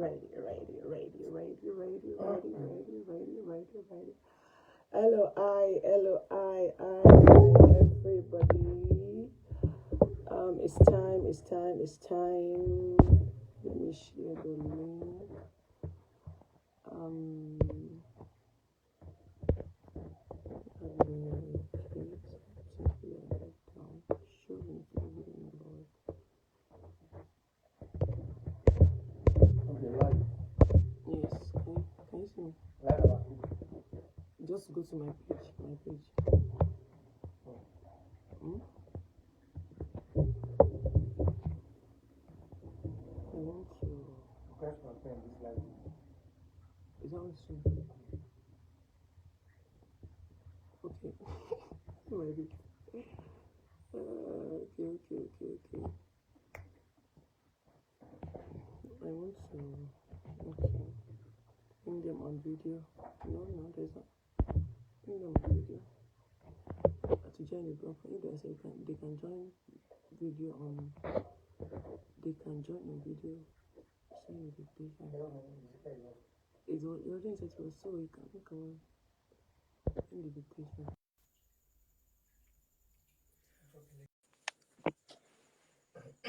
Ready. Hello, everybody. It's time. Let me share the link. Yes, can you see me? Just go to my page. I want to. Is that what's true? Okay. Maybe. Okay. I want to. Okay. Bring them on video. No, there's not. Bring them on video. To join the group, if they say they can join video on. They can join on video. Send invitation. It's all your audience it was so you can send invitation.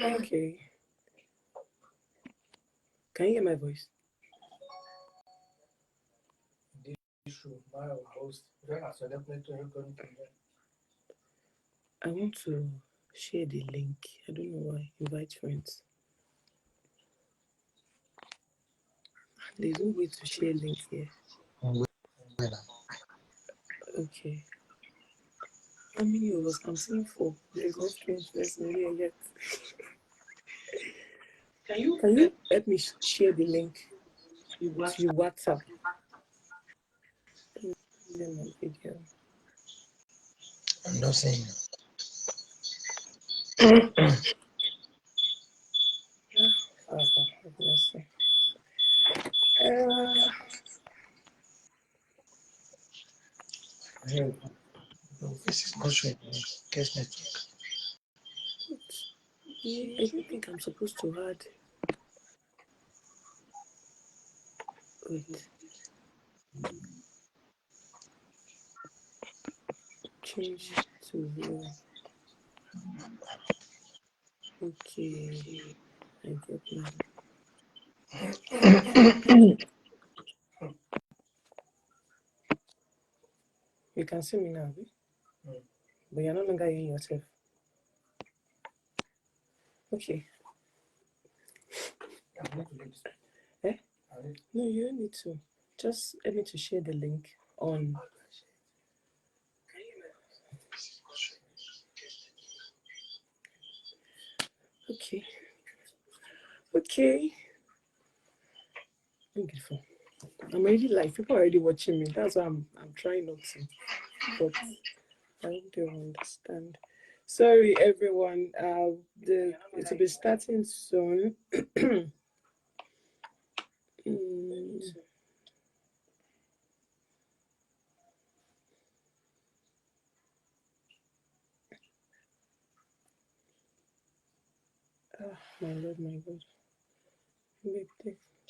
Okay. Can you hear my voice? I want to share the link. I don't know why. Invite friends. There's no way to share link here. Okay. How many of us? I'm seeing 4. There's no strange person here yet. Can you help me share the link to your WhatsApp? Video. I'm not saying. This is not showing guest network. I don't think I'm supposed to add. Wait. Change to view. Okay. I got now. You can see me now, but you're no longer hearing yourself. Okay. Eh? No, you don't need to. Just let me to share the link on. Okay. Beautiful. I'm already live. People are already watching me. That's why I'm trying not to. But I don't understand. Sorry, everyone. It will be starting soon. Oh, my God.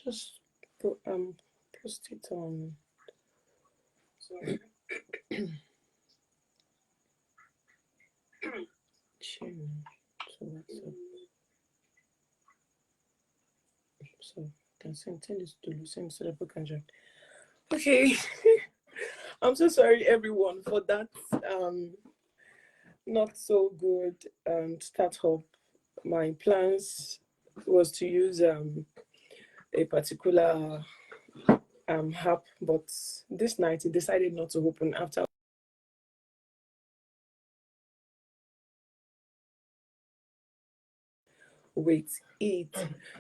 Just post it on. So you can send this to Lucien so that people can join. Okay. I'm so sorry everyone for that not so good start up. My plans was to use a particular app, but this night it decided not to open after.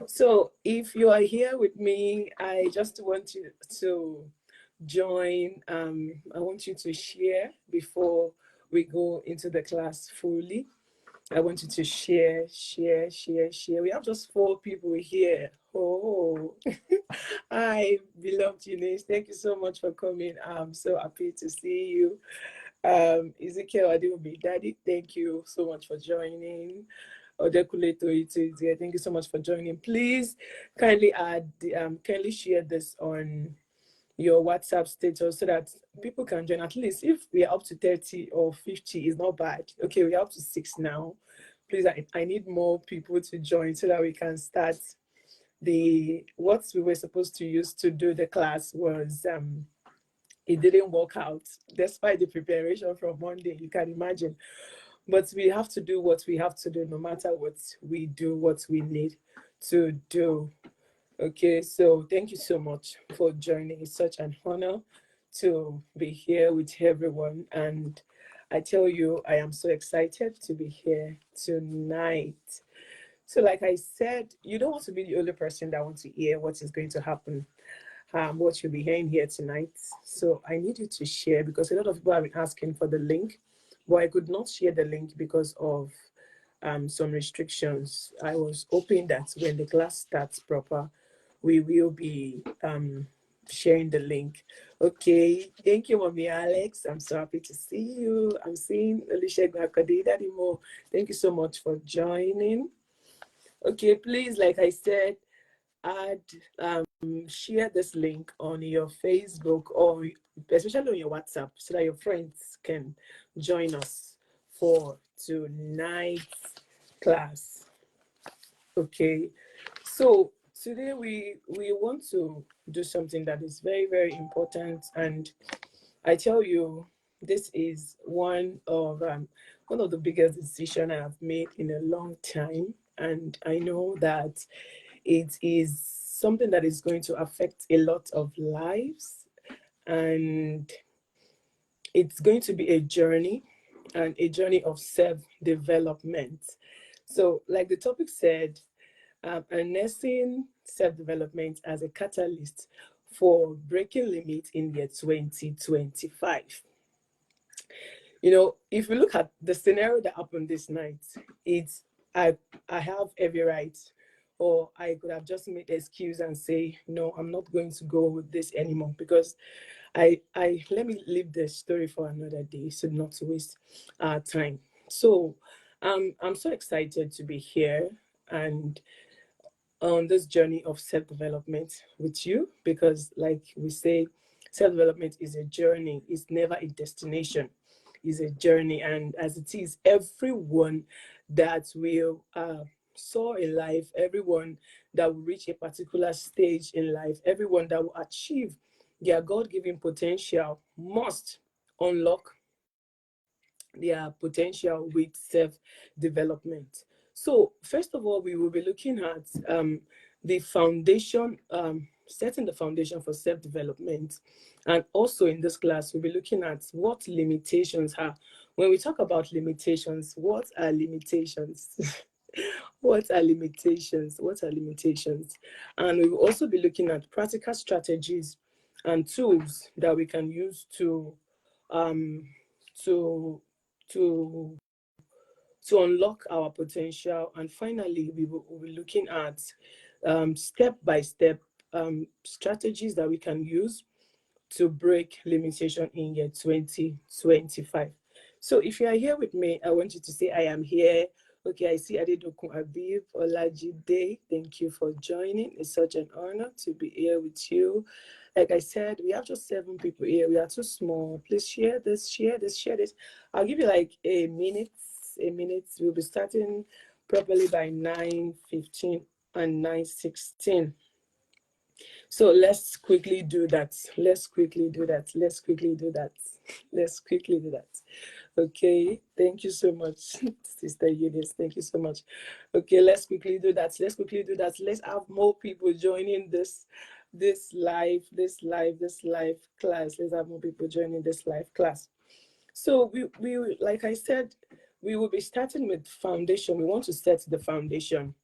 So if you are here with me, I just want you to join. I want you to share before we go into the class fully. I want you to share. We have just 4 people here. Oh, hi, beloved Eunice. Thank you so much for coming. I'm so happy to see you. Ezekiel Adeobi, Daddy, thank you so much for joining. Odekunle Toyito is here. Thank you so much for joining. Please kindly kindly share this on your WhatsApp status so that people can join. At least if we are up to 30 or 50, is not bad. Okay, we are up to 6 now. Please, I need more people to join so that we can start. What we were supposed to use to do the class was it didn't work out despite the preparation from Monday, you can imagine. But we have to do what we have to do, no matter what we do, what we need to do. Okay, so thank you so much for joining. It's such an honor to be here with everyone. And I tell you, I am so excited to be here tonight. So like I said, you don't want to be the only person that wants to hear what is going to happen, what you'll be hearing here tonight. So I need you to share, because a lot of people have been asking for the link, but I could not share the link because of some restrictions. I was hoping that when the class starts proper, we will be sharing the link. Okay, thank you, Mommy Alex. I'm so happy to see you. I'm seeing Olusegun Akadedadimo. Thank you so much for joining. Okay, please, like I said, share this link on your Facebook or especially on your WhatsApp so that your friends can join us for tonight's class. Okay, so today we want to do something that is very, very important, and I tell you, this is one of the biggest decisions I have made in a long time, and I know that it is something that is going to affect a lot of lives, and it's going to be a journey, and a journey of self-development. So, like the topic said, harnessing self-development as a catalyst for breaking limits in year 2025. You know, if you look at the scenario that happened this night, it's I have every right, or I could have just made an excuse and say, no, I'm not going to go with this anymore, because I let me leave the story for another day, so not to waste our time. So I'm so excited to be here and on this journey of self-development with you, because like we say, self-development is a journey, it's never a destination, it's a journey. And as it is, everyone that will soar in life, everyone that will reach a particular stage in life, everyone that will achieve their God-given potential must unlock their potential with self-development. So first of all, we will be looking at the foundation, setting the foundation for self-development. And also in this class, we'll be looking at what limitations are. When we talk about limitations, what are limitations? What are limitations? What are limitations? And we will also be looking at practical strategies and tools that we can use to um, to to unlock our potential. And finally, we will be looking at step-by-step strategies that we can use to break limitation in year 2025. So if you are here with me, I want you to say, I am here. Okay, I see Adedokun Abib Olajide. Thank you for joining. It's such an honor to be here with you. Like I said, we have just 7 people here. We are too small. Please share this, share this, share this. I'll give you like a minute. We'll be starting properly by 9:15 and 9:16. So let's quickly do that. Let's quickly do that. Let's quickly do that. Let's quickly do that. Okay. Thank you so much, Sister Eunice. Thank you so much. Okay, let's quickly do that. Let's quickly do that. Let's have more people joining this live class. Let's have more people joining this live class. So we like I said, we will be starting with foundation. We want to set the foundation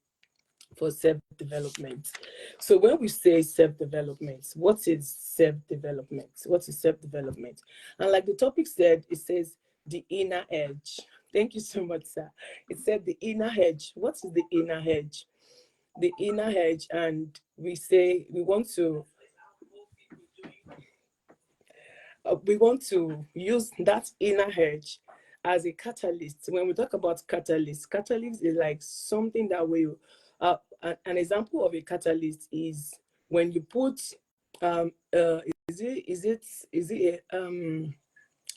for self-development. So when we say self-development, what is self-development? What is self-development? And like the topic said, it says the inner edge. Thank you so much, sir. It said the inner edge. What is the inner edge? The inner edge, and we say we want to use that inner edge as a catalyst. When we talk about catalyst is like something that will, an example of a catalyst is when you put, is it a,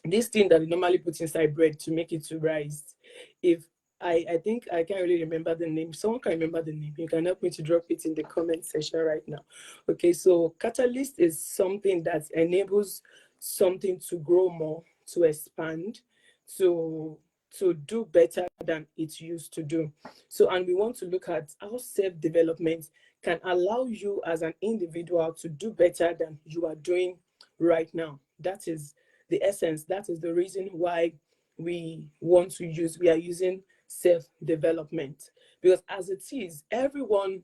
this thing that we normally put inside bread to make it to rise. If I think I can't really remember the name. Someone can remember the name. You can help me to drop it in the comment section right now. Okay, so catalyst is something that enables something to grow more, to expand, to do better than it used to do. So, and we want to look at how self-development can allow you as an individual to do better than you are doing right now. That is the essence. That is the reason why we are using self-development, because as it is, everyone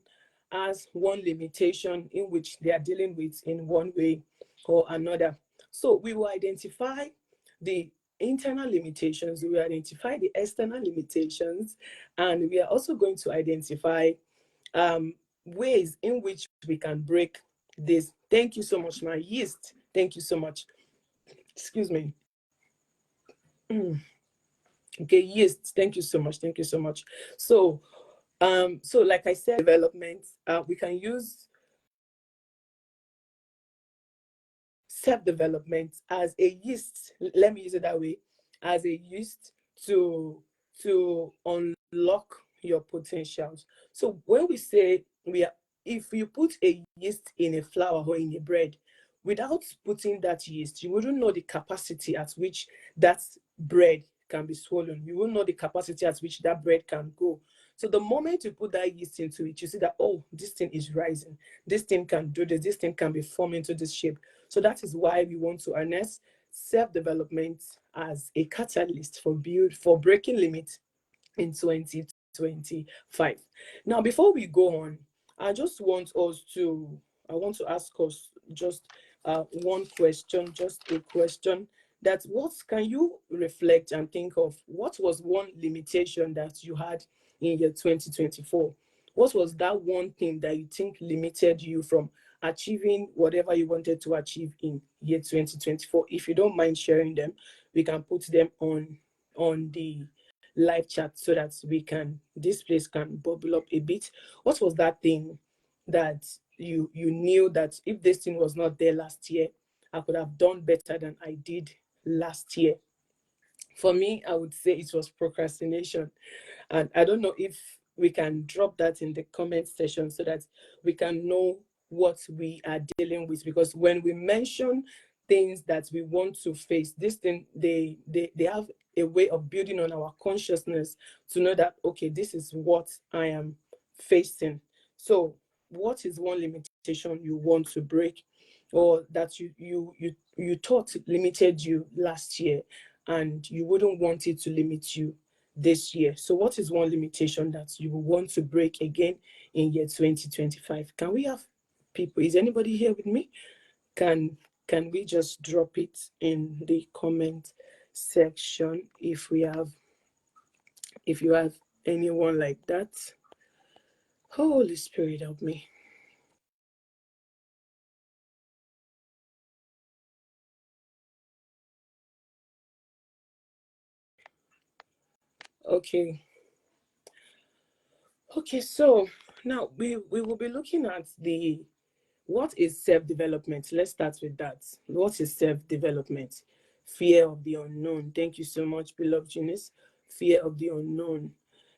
has one limitation in which they are dealing with in one way or another. So we will identify the internal limitations, we will identify the external limitations, and we are also going to identify ways in which we can break this. Thank you so much, my yeast. Thank you so much. Excuse me. Okay, yes, thank you so much. Thank you so much. So, so like I said, development, we can use self-development as a yeast. Let me use it that way, as a yeast to unlock your potentials. So when we say if you put a yeast in a flour or in a bread, without putting that yeast, you wouldn't know the capacity at which that bread can be swollen. You won't know the capacity at which that bread can go. So the moment you put that yeast into it, you see that, oh, this thing is rising. This thing can do this. This thing can be formed into this shape. So that is why we want to harness self-development as a catalyst for breaking limits in 2025. Now, before we go on, I want to ask us just one question, just a question, that what can you reflect and think of? What was one limitation that you had in year 2024? What was that one thing that you think limited you from achieving whatever you wanted to achieve in year 2024? If you don't mind sharing them, we can put them on the live chat so that this place can bubble up a bit. What was that thing that you knew that if this thing was not there last year, I could have done better than I did last year? For me, I would say it was procrastination. And I don't know if we can drop that in the comment section so that we can know what we are dealing with. Because when we mention things that we want to face, this thing, they have a way of building on our consciousness to know that, okay, this is what I am facing. So what is one limitation you want to break, or that you thought limited you last year and you wouldn't want it to limit you this year? So what is one limitation that you will want to break again in year 2025? Can we have people? Is anybody here with me? Can we just drop it in the comment section if you have anyone like that? Holy Spirit, help me. Okay, so now we will be looking at what is self-development. Let's start with that. What is self-development? Fear of the unknown. Thank you so much, beloved Eunice. Fear of the unknown.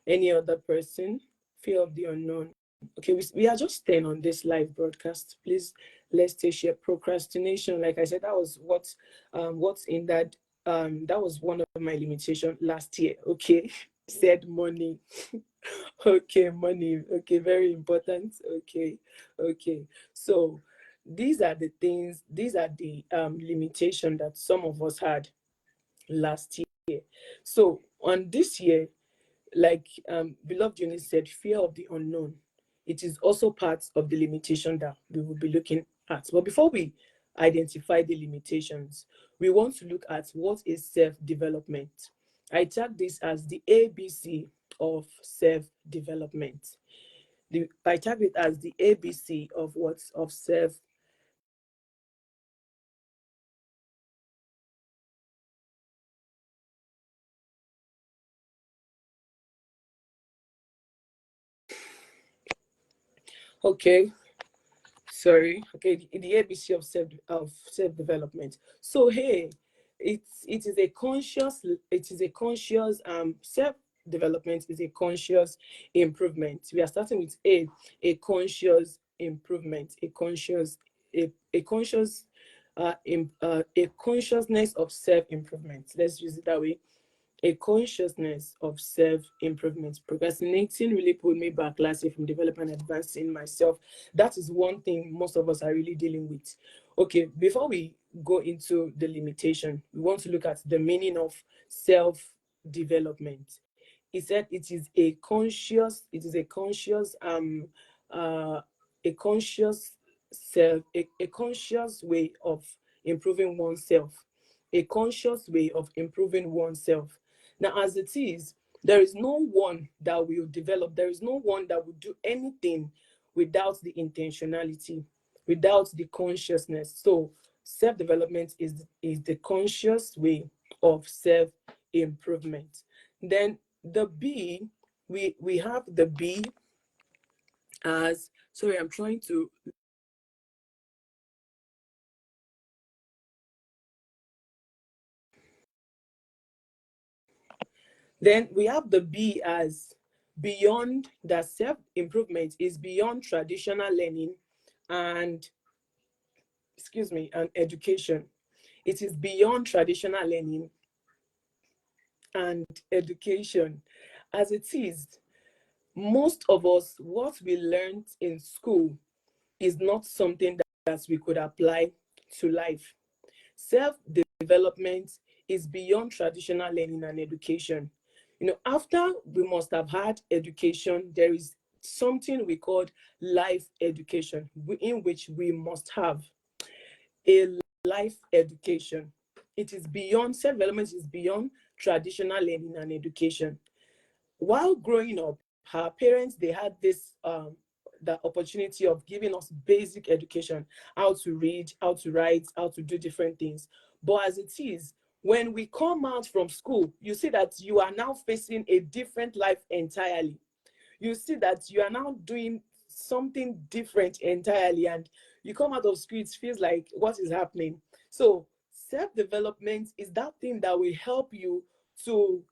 Any other person? Fear of the unknown. Okay, we are just staying on this live broadcast. Please, let's take share. Procrastination. Like I said, that was what's in that. That was one of my limitations last year. Okay, said money. Okay, money. Okay, very important. Okay. So these are the things, these are the limitation that some of us had last year. So on this year, like beloved Eunice said, fear of the unknown. It is also part of the limitation that we will be looking at. But before we identify the limitations, we want to look at what is self-development. I tag this as the ABC of self-development. I tag it as the ABC of what's of self. Okay, sorry. Okay, the ABC of self development. So hey, it is a conscious, self development is a conscious improvement. We are starting with a conscious improvement, a conscious a consciousness of self improvement. Let's use it that way. A consciousness of self-improvement. Procrastinating really pulled me back last year from developing and advancing myself. That is one thing most of us are really dealing with. Okay, before we go into the limitation, we want to look at the meaning of self-development. He said it is a conscious uh a conscious a conscious way of improving oneself, a conscious way of improving oneself. Now, as it is, there is no one that will develop, there is no one that will do anything without the intentionality, without the consciousness. So, self development is the conscious way of self improvement. Then, the B, we have the B as, sorry, I'm trying to. Then we have the B as beyond, that self improvement is beyond traditional learning and, excuse me, and education. It is beyond traditional learning and education. As it is, most of us, what we learned in school is not something that we could apply to life. Self development is beyond traditional learning and education. After we must have had education, there is something we call life education, in which we must have a life education. It is beyond, self development is beyond traditional learning and education. While growing up, our parents, they had this the opportunity of giving us basic education, how to read, how to write, how to do different things. But as it is, when we come out from school, you see that you are now facing a different life entirely. You see that you are now doing something different entirely, and you come out of school, it feels like, what is happening? So self-development is that thing that will help you to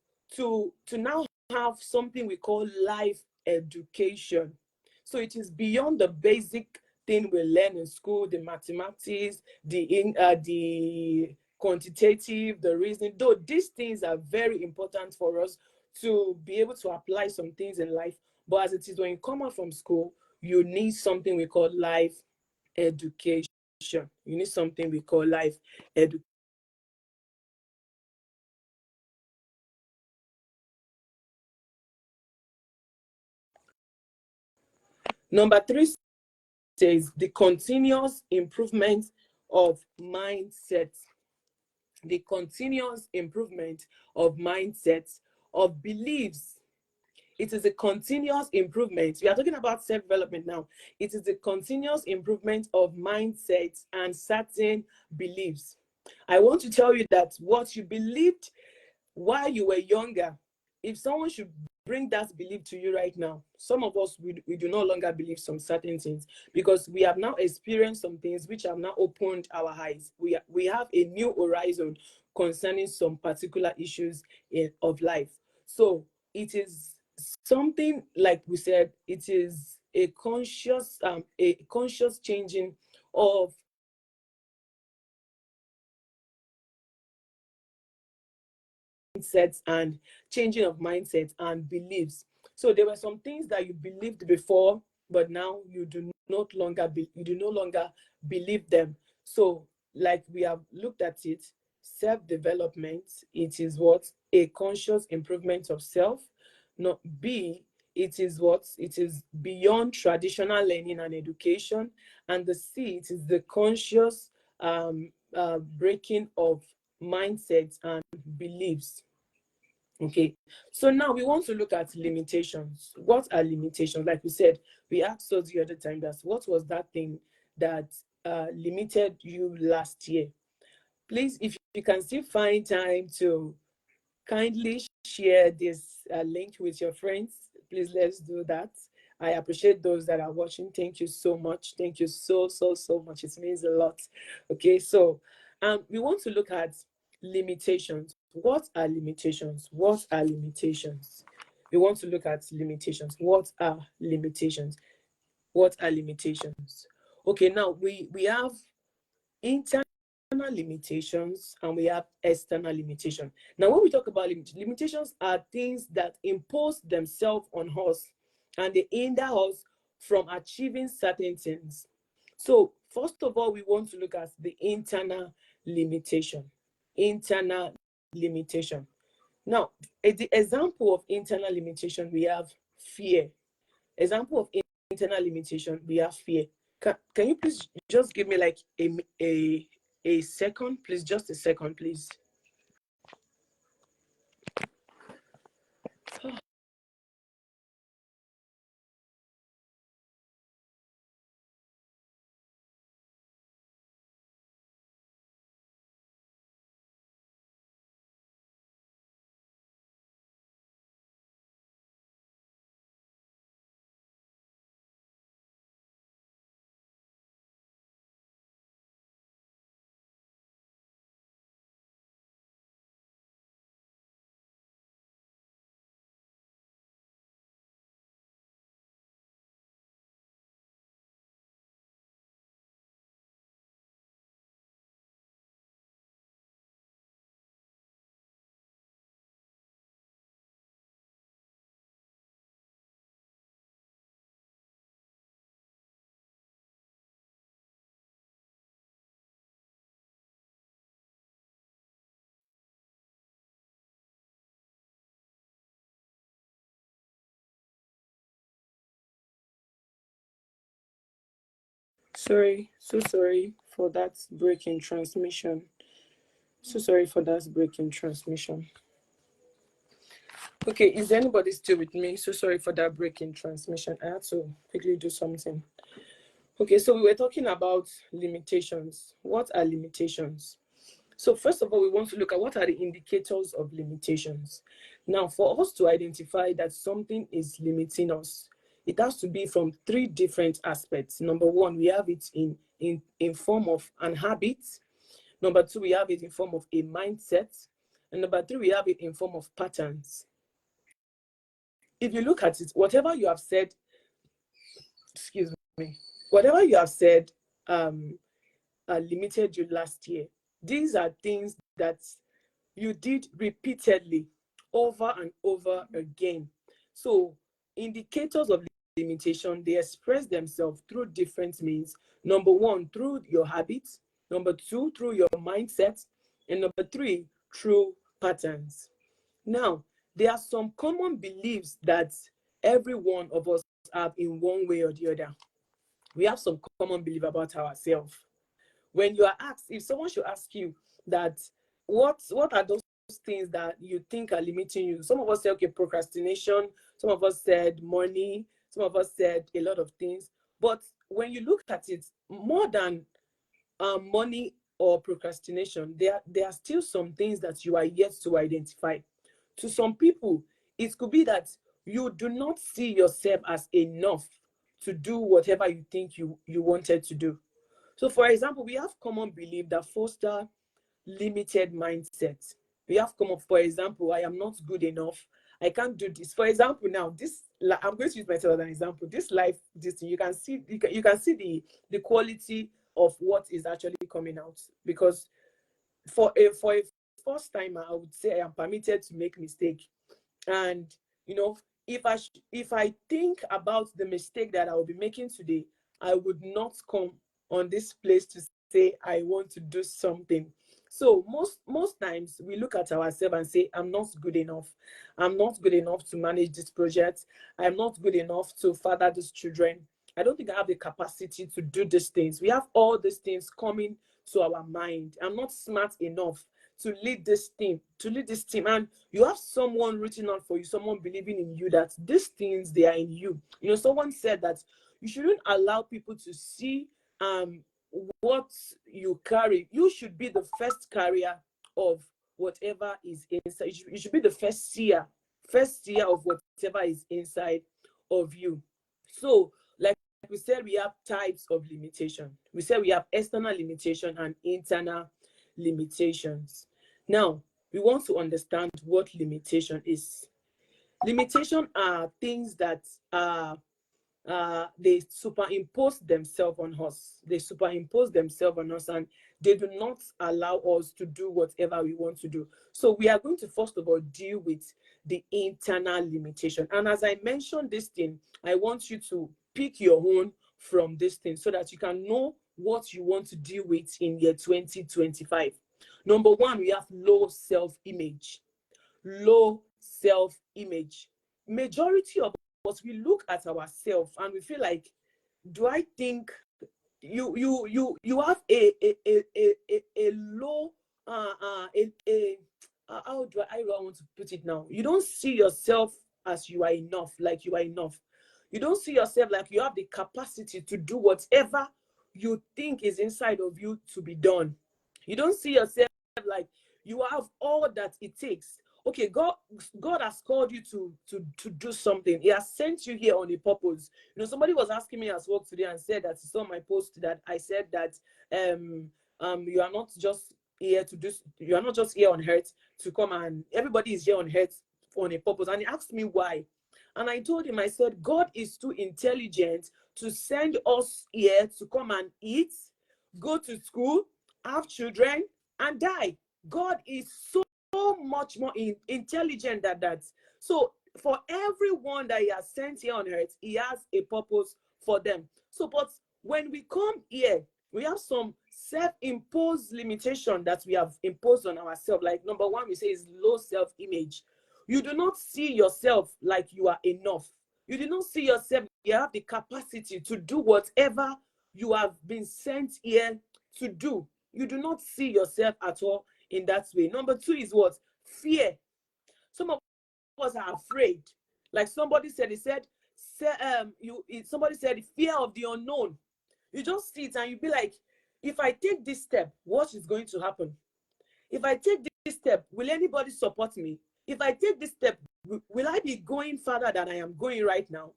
now have something we call life education. So it is beyond the basic thing we learn in school, the mathematics, the quantitative, the reasoning. Though these things are very important for us to be able to apply some things in life, but as it is, when you come out from school, you need something we call life education. You need something we call life education. Number three says the continuous improvement of mindset. The continuous improvement of mindsets, of beliefs. It is a continuous improvement. We are talking about self-development now. It is a continuous improvement of mindsets and certain beliefs. I want to tell you that what you believed while you were younger, if someone should bring that belief to you right now, some of us, we do no longer believe some certain things, because we have now experienced some things which have now opened our eyes. We have a new horizon concerning some particular issues of life. So it is something, like we said, it is a conscious changing of mindsets and changing of mindsets and beliefs. So there were some things that you believed before, but now you do no longer believe them. So, like we have looked at it, self-development, it is what? A conscious improvement of self. Not B, it is what? It is beyond traditional learning and education. And the C, it is the conscious breaking of mindsets and beliefs. Okay, so now we want to look at limitations. What are limitations? Like we said, we asked us the other time, that what was that thing that limited you last year? Please, if you can still find time to kindly share this link with your friends, please let's do that. I appreciate those that are watching. Thank you so much. Thank you so much. It means a lot. Okay, so we want to look at limitations. What are limitations? What are limitations? We want to look at limitations. What are limitations? What are limitations? Okay, now we have internal limitations and we have external limitation. Now, when we talk about limitations are things that impose themselves on us and they hinder us from achieving certain things. So first of all, we want to look at the internal limitation. Internal limitation. Now, the example of internal limitation, we have fear. Example of internal limitation, we have fear. Can you please just give me like a second, please? Just a second, please. Sorry, so sorry for that breaking transmission. So sorry for that breaking transmission. Okay, is anybody still with me? So sorry for that breaking transmission. I had to quickly do something. Okay, so we were talking about limitations. What are limitations? So first of all, we want to look at what are the indicators of limitations. Now, for us to identify that something is limiting us, it has to be from three different aspects. Number one, we have it in form of an habit. Number two, we have it in form of a mindset. And number three, we have it in form of patterns. If you look at it, whatever you have said, excuse me, whatever you have said limited you last year, these are things that you did repeatedly over and over again. So indicators of limitation, they express themselves through different means. Number one, through your habits. Number two, through your mindset. And number three, through patterns. Now, there are some common beliefs that every one of us have in one way or the other. We have some common belief about ourselves. When you are asked, if someone should ask you that, what are those things that you think are limiting you? Some of us say, okay, procrastination. Some of us said money. Some of us said a lot of things. But when you look at it, more than money or procrastination, there are still some things that you are yet to identify. To some people, it could be that you do not see yourself as enough to do whatever you think you wanted to do. So, for example, we have common belief that foster limited mindset. We have come up, for example, I am not good enough. I can't do this. For example, now this, I'm going to use myself as an example. This life, this thing, you can see the quality of what is actually coming out, because for a first timer, I would say I am permitted to make mistake. And you know, if I think about the mistake that I will be making today, I would not come on this place to say I want to do something. So most times we look at ourselves and say, I'm not good enough. I'm not good enough to manage this project. I'm not good enough to father these children. I don't think I have the capacity to do these things. We have all these things coming to our mind. I'm not smart enough to lead this team. And you have someone written out for you, someone believing in you that these things, they are in you. You know, someone said that you shouldn't allow people to see what you carry. You should be the first carrier of whatever is inside. You should be the first seer of whatever is inside of you. So, like we said, we have types of limitation. We said we have external limitation and internal limitations. Now, we want to understand what limitation is. Limitation are things that they superimpose themselves on us. They superimpose themselves on us, and they do not allow us to do whatever we want to do. So we are going to first of all deal with the internal limitation. And as I mentioned this thing, I want you to pick your own from this thing so that you can know what you want to deal with in year 2025. Number one, we have low self-image. Low self-image. Majority of us, we look at ourselves and we feel like, do I think you have a low how do I want to put it now? You don't see yourself as you are enough, like you are enough. You don't see yourself like you have the capacity to do whatever you think is inside of you to be done. You don't see yourself like you have all that it takes. Okay, God has called you to do something. He has sent you here on a purpose. You know, somebody was asking me at work today and said that he saw my post that I said that you are not just here to do, you are not just here on earth to come, and everybody is here on earth on a purpose. And he asked me why. And I told him, I said, God is too intelligent to send us here to come and eat, go to school, have children, and die. God is so much more intelligent than that. So for everyone that he has sent here on earth, he has a purpose for them. So, but when we come here, we have some self-imposed limitation that we have imposed on ourselves. Like number one, we say is low self-image. You do not see yourself like you are enough. You do not see yourself, you have the capacity to do whatever you have been sent here to do. You do not see yourself at all in that way. Number two is what? Fear. Some of us are afraid. Like somebody said, somebody said fear of the unknown. You just see it and you be like, if I take this step, what is going to happen? If I take this step, will anybody support me? If I take this step, will I be going further than I am going right now?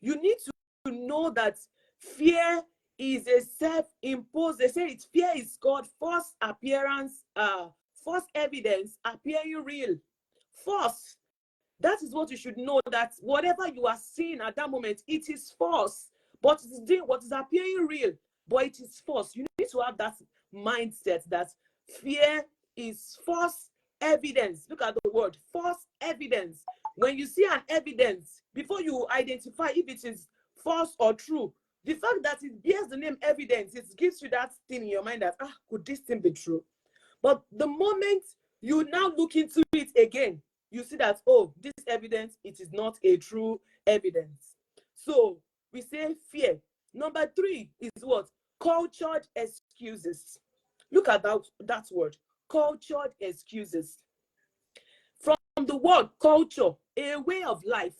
You need to know that fear is a self-imposed. They say it's fear is called false appearance, false evidence appearing real. False. That is what you should know, that whatever you are seeing at that moment, it is false. But it is doing what is appearing real, but it is false. You need to have that mindset that fear is false evidence. Look at the word, false evidence. When you see an evidence, before you identify if it is false or true, the fact that it bears the name evidence, it gives you that thing in your mind that, could this thing be true? But the moment you now look into it again, you see that, oh, this evidence, it is not a true evidence. So we say fear. Number three is what? Cultured excuses. Look at that word, cultured excuses. From the word culture, a way of life.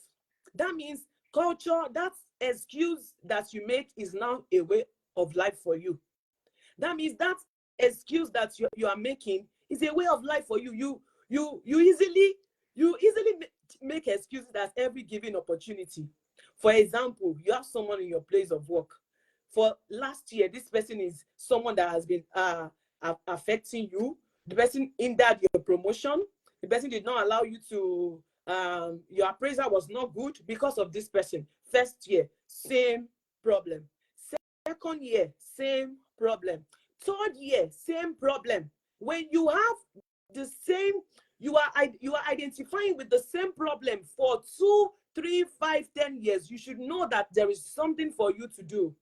That means culture, that excuse that you make is now a way of life for you. That means that excuse that you are making is a way of life for you. You easily make excuses at every given opportunity. For example, you have someone in your place of work. For last year, this person is someone that has been affecting you. The person hindered your promotion. The person did not allow you to, your appraisal was not good because of this person. First year, same problem. Second year, same problem. Third year, same problem. When you have the same, you are identifying with the same problem for 2, 3, 5, 10 years, you should know that there is something for you to do.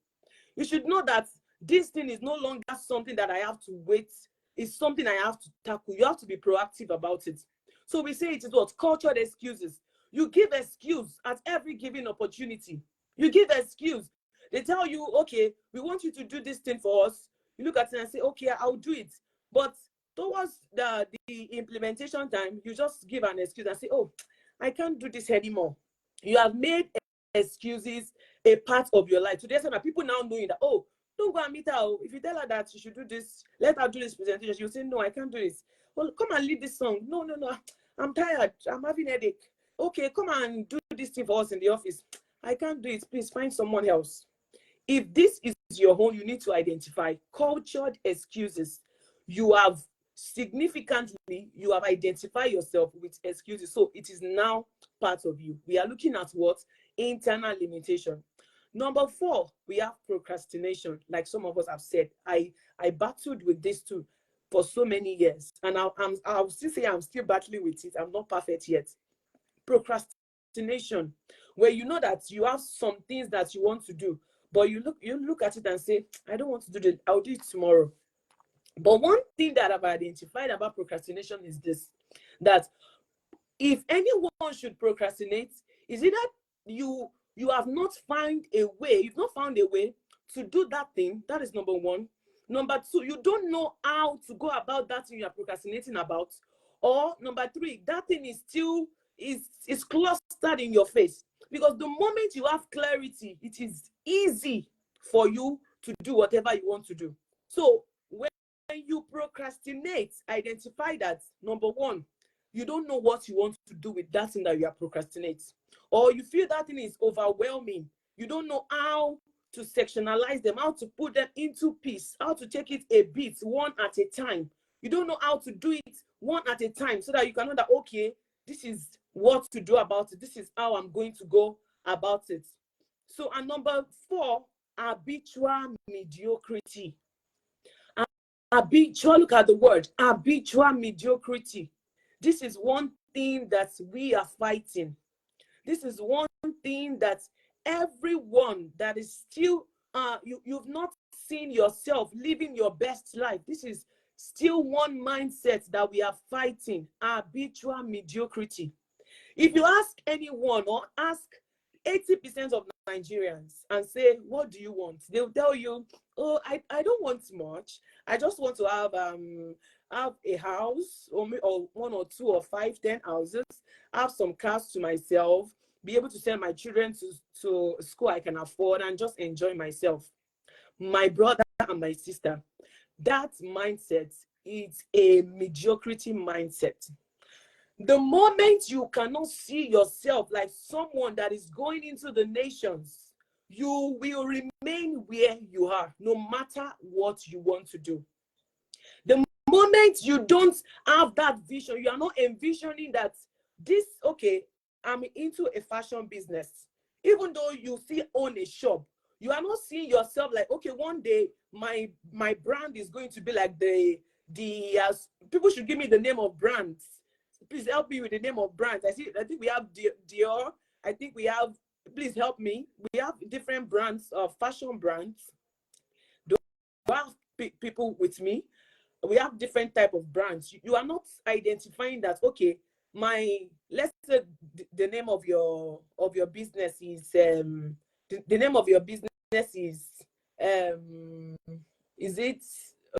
You should know that this thing is no longer something that I have to wait. It's something I have to tackle. You have to be proactive about it. So we say it is what? Cultured excuses. You give excuse at every given opportunity. You give excuse. They tell you, okay, we want you to do this thing for us. You look at it and say, okay, I'll do it. But towards the implementation time, you just give an excuse and say, oh, I can't do this anymore. You have made excuses a part of your life. So there's some people now knowing that, oh, don't go and meet her. If you tell her that she should do this, let her do this presentation, she'll say, no, I can't do this. Well, come and lead this song. No, I'm tired. I'm having a headache. Okay, come and do this thing for us in the office. I can't do it. Please find someone else. If this is your home, you need to identify cultured excuses. You have identified yourself with excuses. So it is now part of you. We are looking at what? Internal limitation. Number 4, we have procrastination. Like some of us have said, I battled with this too for so many years. And I'll still say I'm still battling with it. I'm not perfect yet. Procrastination, where you know that you have some things that you want to do, but you look at it and say, I don't want to do it. I'll do it tomorrow. But one thing that I've identified about procrastination is this, that if anyone should procrastinate, is it that you have not found a way, you've not found a way to do that thing. That is number 1. Number 2, you don't know how to go about that thing you are procrastinating about. Or number 3, that thing is still is clustered in your face. Because the moment you have clarity, it is easy for you to do whatever you want to do. So when you procrastinate, identify that, number 1, you don't know what you want to do with that thing that you are procrastinating. Or you feel that thing is overwhelming. You don't know how to sectionalize them, how to put them into piece, how to take it a bit, one at a time. You don't know how to do it one at a time, so that you can know that, okay, this is what to do about it. This is how I'm going to go about it. So, and number 4, habitual mediocrity. Habitual, look at the word, habitual mediocrity. This is one thing that we are fighting. This is one thing that everyone that is still, you've not seen yourself living your best life. This is still one mindset that we are fighting, habitual mediocrity. If you ask anyone or ask 80% of Nigerians and say, what do you want? They'll tell you, oh, I don't want much. I just want to have a house, or 1 or 2 or 5, 10 houses, have some cars to myself, be able to send my children to school I can afford, and just enjoy myself. My brother and my sister, that mindset is a mediocrity mindset. The moment you cannot see yourself like someone that is going into the nations, you will remain where you are, no matter what you want to do. The moment you don't have that vision, you are not envisioning that this, okay, I'm into a fashion business. Even though you still own a shop, you are not seeing yourself like, okay, one day my brand is going to be like the people should give me the name of brands. Please help me with the name of brands. I think we have Dior. I think we have, please help me. We have different brands of fashion brands. Do I have people with me? We have different type of brands. You are not identifying that, okay, let's say the name of your business is the name of your business is it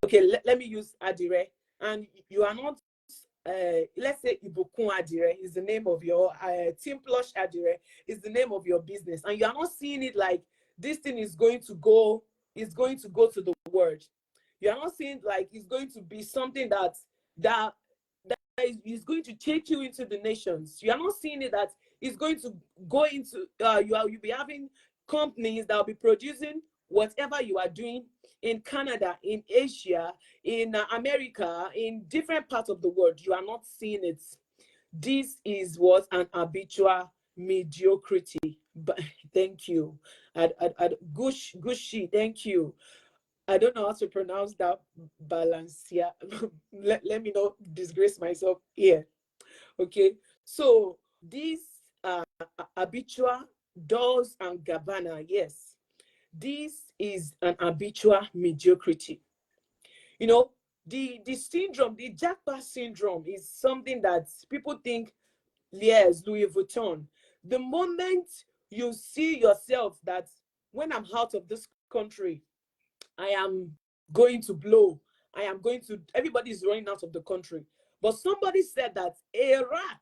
okay, let me use Adire, and you are not let's say Ibukun Adire is the name of your Team Plush Adire is the name of your business, and you are not seeing it like this thing is going to go to the world. You are not seeing like it's going to be something that is going to take you into the nations. You are not seeing it that it's going to go into you'll be having companies that will be producing whatever you are doing in Canada, in Asia, in America, in different parts of the world. You are not seeing it. This is what an habitual mediocrity. But thank you. Gushi, thank you. I don't know how to pronounce that balance here. let me not disgrace myself here. Okay. So this habitual Dolce and Gabbana, yes, this is an habitual mediocrity. You know, the syndrome, the Jackpot syndrome is something that people think, yes, Louis Vuitton. The moment you see yourself that when I'm out of this country, I am going to blow. Everybody is running out of the country. But somebody said that a rat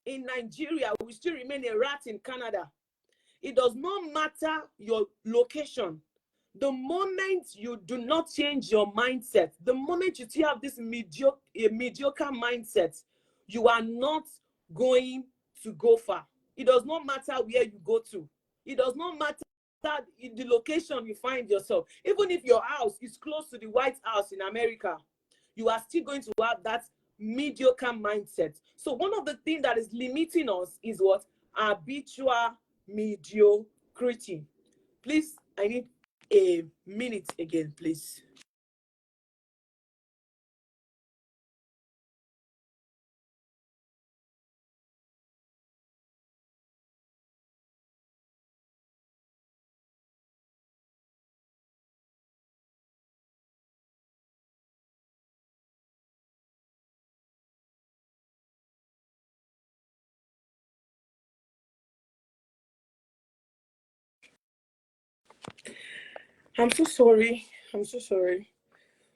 in Nigeria will still remain a rat in Canada. It does not matter your location. The moment you do not change your mindset, the moment you still have this mediocre mindset, you are not going to go far. It does not matter where you go to. It does not matter in the location you find yourself. Even if your house is close to the White House in America, you are still going to have that mediocre mindset. So one of the things that is limiting us is what? Habitual mediocrity. Please, I need a minute again, please. I'm so sorry. I'm so sorry.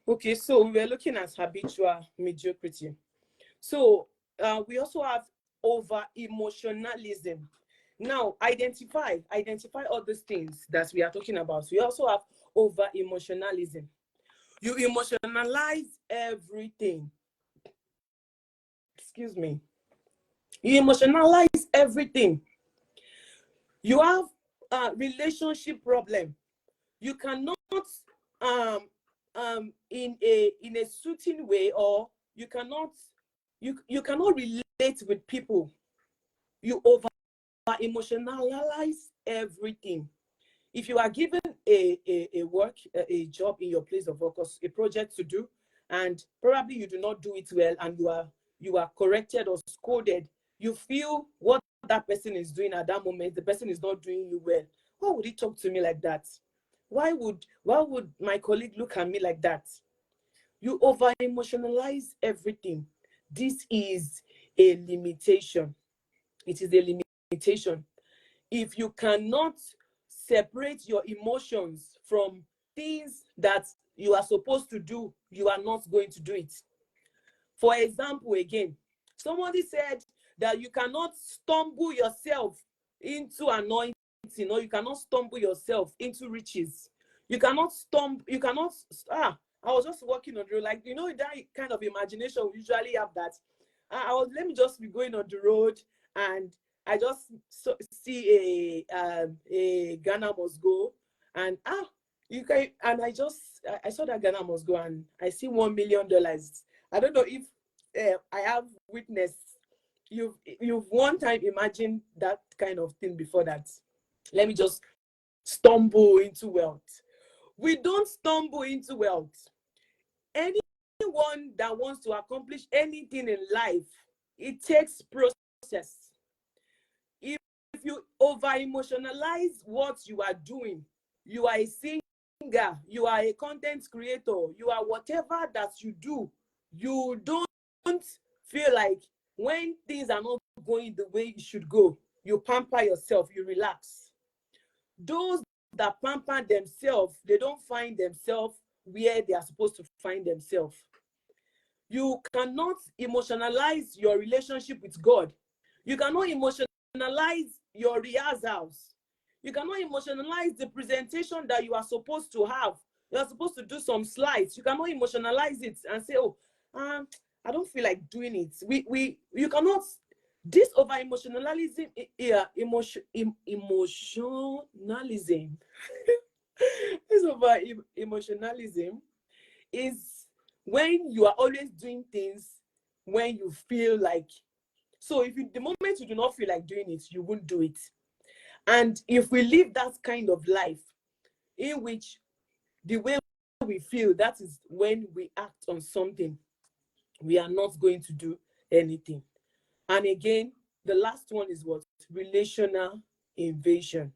Okay, so we were looking at habitual mediocrity. So we also have over emotionalism. Now, identify all these things that we are talking about. We also have over emotionalism. You emotionalize everything. Excuse me. You emotionalize everything. You have a relationship problem. You cannot in a certain way, or you cannot relate with people. You over emotionalize everything. If you are given a work, a job in your place of work, a project to do, and probably you do not do it well, and you are corrected or scolded, you feel what that person is doing at that moment, the person is not doing you well. Why would he talk to me like that? Why would my colleague look at me like that? You over emotionalize everything. This is a limitation. It is a limitation. If you cannot separate your emotions from things that you are supposed to do, you are not going to do it. For example, again, somebody said that you cannot stumble yourself into anointing, or you cannot stumble yourself into riches. You cannot I was just walking on the road, like, that kind of imagination we usually have, that let me just be going on the road, and I just see a Ghana Must Go, and I saw that Ghana Must Go, and I see $1 million. I don't know if I have witnessed. You've one time imagined that kind of thing before, that let me just stumble into wealth. We don't stumble into wealth. Anyone that wants to accomplish anything in life, it takes process. If you over emotionalize what you are doing, you are a singer, you are a content creator, you are whatever that you do, you don't feel like when things are not going the way you should go, you pamper yourself, you relax. Those that pamper themselves, they don't find themselves where they are supposed to find themselves. You cannot emotionalize your relationship with God. You cannot emotionalize your rehearsals. You cannot emotionalize the presentation that you are supposed to have. You are supposed to do some slides. You cannot emotionalize it and say, oh, I don't feel like doing it. You cannot. This over emotionalism, emotionalism. This over emotionalism is when you are always doing things when you feel like. So if the moment you do not feel like doing it, you won't do it. And if we live that kind of life in which the way we feel, that is when we act on something, we are not going to do anything. And again, the last one is what? Relational invasion.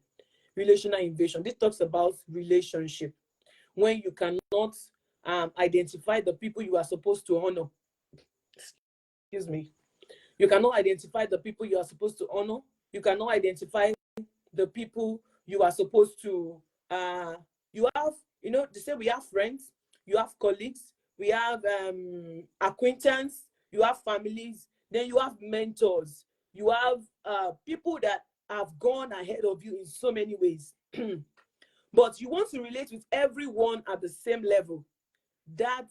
Relational invasion. This talks about relationship. When you cannot identify the people you are supposed to honor. Excuse me. You cannot identify the people you are supposed to honor. You cannot identify the people you are supposed to, you have, they say we have friends, you have colleagues, we have acquaintance, you have families, then you have mentors, you have people that have gone ahead of you in so many ways. But you want to relate with everyone at the same level. That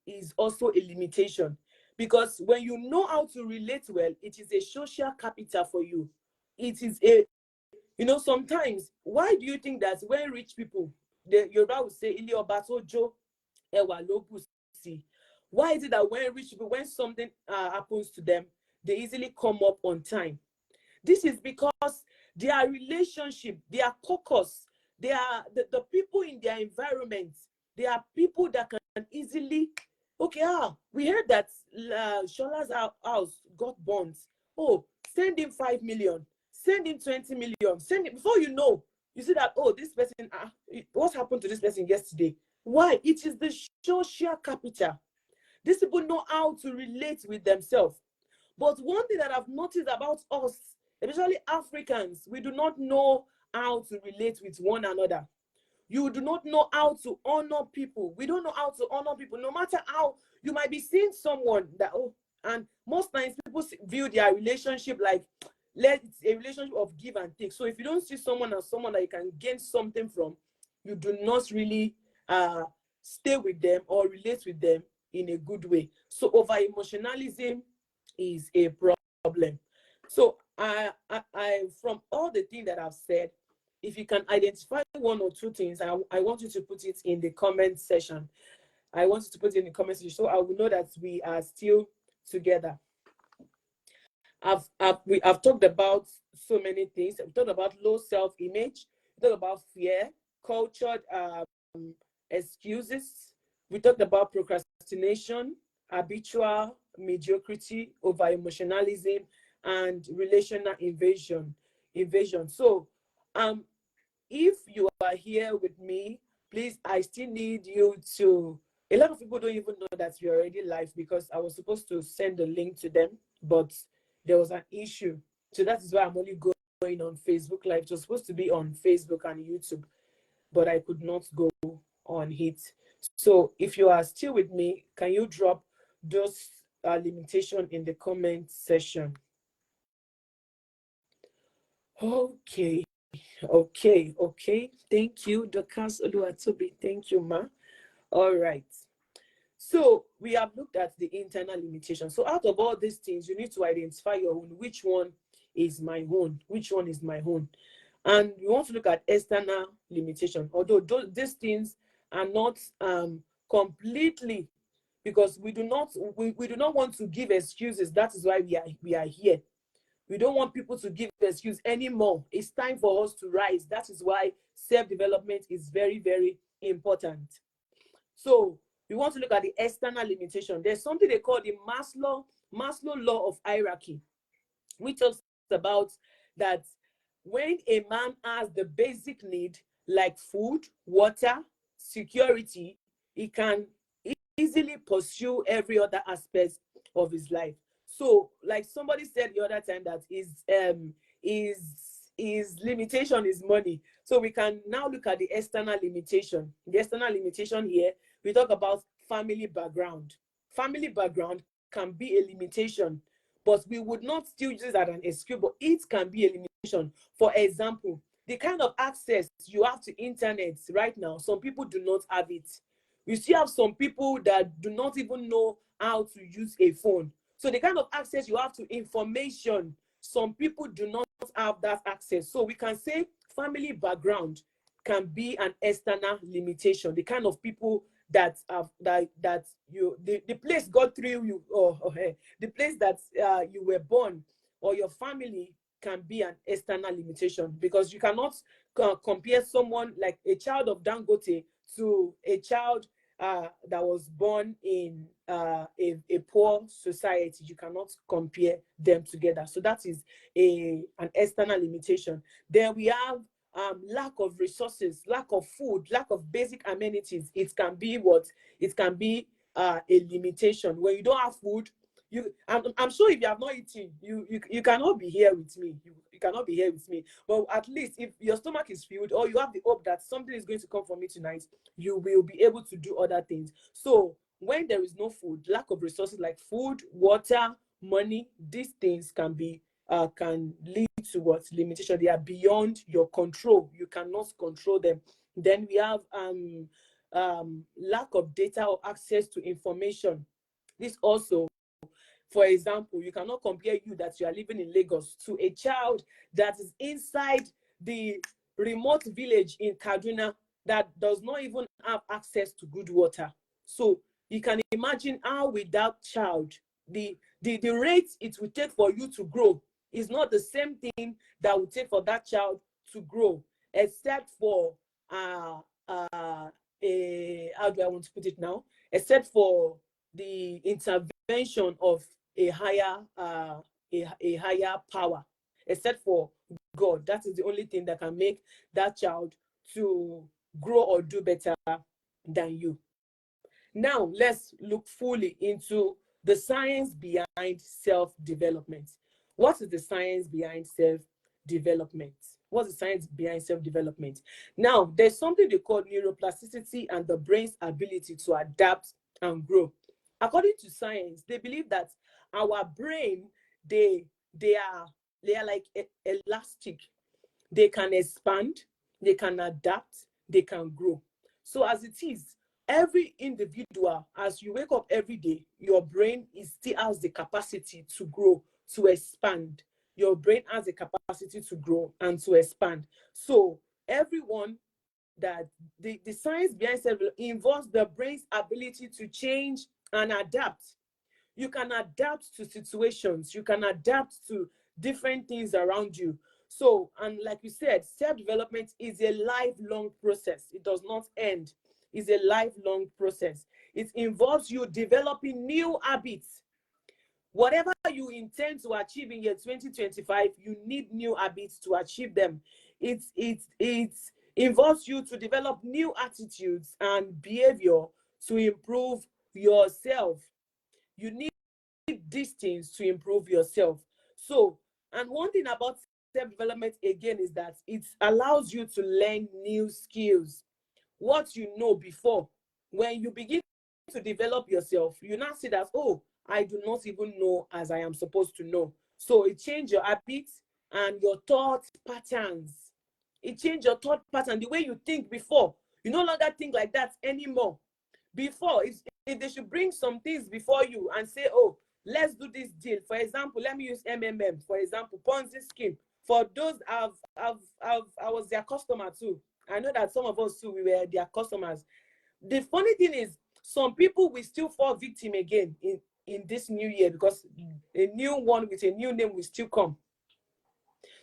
is also a limitation, because when you know how to relate well, it is a social capital for you. It is a You know, sometimes, why do you think that when rich people, the Yoruba would say, Ili oba to jo, ewa lo bu si. Why is it that when rich people, when something happens to them, they easily come up on time? This is because their relationship, their caucus, they are the people in their environment. They are people that can easily, okay, we heard that Shola's house got bonds. Oh, send him 5 million, send him 20 million, send him, before you know, you see that, oh, this person, what happened to this person yesterday? Why? It is the social capital. These people know how to relate with themselves. But one thing that I've noticed about us, especially Africans, we do not know how to relate with one another. You do not know how to honor people. We don't know how to honor people. No matter how you might be seeing someone that, oh, and most times people view their relationship like, it's a relationship of give and take. So if you don't see someone as someone that you can gain something from, you do not really stay with them or relate with them in a good way. So over emotionalism is a problem. So I from all the things that I've said, if you can identify one or two things, I want you to put it in the comment section. I want you to put it in the comment section so I will know that we are still together. I've talked about so many things. We've talked about low self-image. We talked about fear, cultured excuses. We talked about procrastination, habitual mediocrity, over emotionalism, and relational invasion. So, if you are here with me, please, I still need you to. A lot of people don't even know that we're already live because I was supposed to send a link to them, but there was an issue. So that is why I'm only going on Facebook Live. It was supposed to be on Facebook and YouTube, but I could not go on it. So if you are still with me, can you drop those limitations in the comment section? Okay. Thank you, Dorcas Oluwatobi. Thank you, ma. All right. So we have looked at the internal limitation. So out of all these things, you need to identify your own. Which one is my own? Which one is my own? And we want to look at external limitation. Although these things are not completely, because we do not want to give excuses. That is why we are here. We don't want people to give excuse anymore. It's time for us to rise. That is why self-development is very, very important. So we want to look at the external limitation. There's something they call the Maslow law of hierarchy, which talks about that when a man has the basic need like food, water, security, he can easily pursue every other aspect of his life. So, like somebody said the other time, that his limitation is money. So we can now look at the external limitation. The external limitation here, we talk about family background. Family background can be a limitation, but we would not still use it as an excuse, but it can be a limitation. For example, the kind of access you have to internet right now, some people do not have it. You still have some people that do not even know how to use a phone. So the kind of access you have to information, some people do not have that access. So we can say family background can be an external limitation. The kind of people that have that you the place God threw you, or the place that you were born, or your family can be an external limitation, because you cannot compare someone like a child of Dangote to a child that was born in a poor society. You cannot compare them together. So that is an external limitation. Then we have lack of resources, lack of food, lack of basic amenities. It can be what? It can be a limitation. When you don't have food, I'm sure if you have not eaten, you cannot be here with me. You cannot be here with me. But at least if your stomach is filled, or you have the hope that something is going to come for me tonight, you will be able to do other things. So when there is no food, lack of resources like food, water, money, these things can lead to what? Limitation. They are beyond your control. You cannot control them. Then we have lack of data or access to information. This also, for example, you cannot compare you that you are living in Lagos to a child that is inside the remote village in Kaduna that does not even have access to good water. So you can imagine how without child, the rate it will take for you to grow is not the same thing that will take for that child to grow, except for how do I want to put it now? Except for the intervention of a higher a higher power, except for God. That is the only thing that can make that child to grow or do better than you. Now, let's look fully into the science behind self-development. What is the science behind self-development? What's the science behind self-development? Now, there's something they call neuroplasticity and the brain's ability to adapt and grow. According to science, they believe that our brain, they are like elastic. They can expand, they can adapt, they can grow. So as it is, every individual, as you wake up every day, your brain still has the capacity to grow, to expand. Your brain has the capacity to grow and to expand. So everyone, that the science behind self involves the brain's ability to change and adapt. You can adapt to situations, you can adapt to different things around you. So, and like you said, self-development is a lifelong process. It does not end. It's a lifelong process. It involves you developing new habits. Whatever you intend to achieve in year 2025, you need new habits to achieve them. It involves you to develop new attitudes and behavior to improve yourself. You need these things to improve yourself. So, and one thing about self-development again is that it allows you to learn new skills. What you know before, when you begin to develop yourself, you now see that, oh, I do not even know as I am supposed to know. So it changes your habits and your thought patterns. It changes your thought pattern, the way you think before. You no longer think like that anymore. Before, if they should bring some things before you and say, oh, let's do this deal. For example, let me use MMM, for example, Ponzi scheme. For those, I was their customer too. I know that some of us too, we were their customers. The funny thing is, some people will still fall victim again in this new year, because a new one with a new name will still come.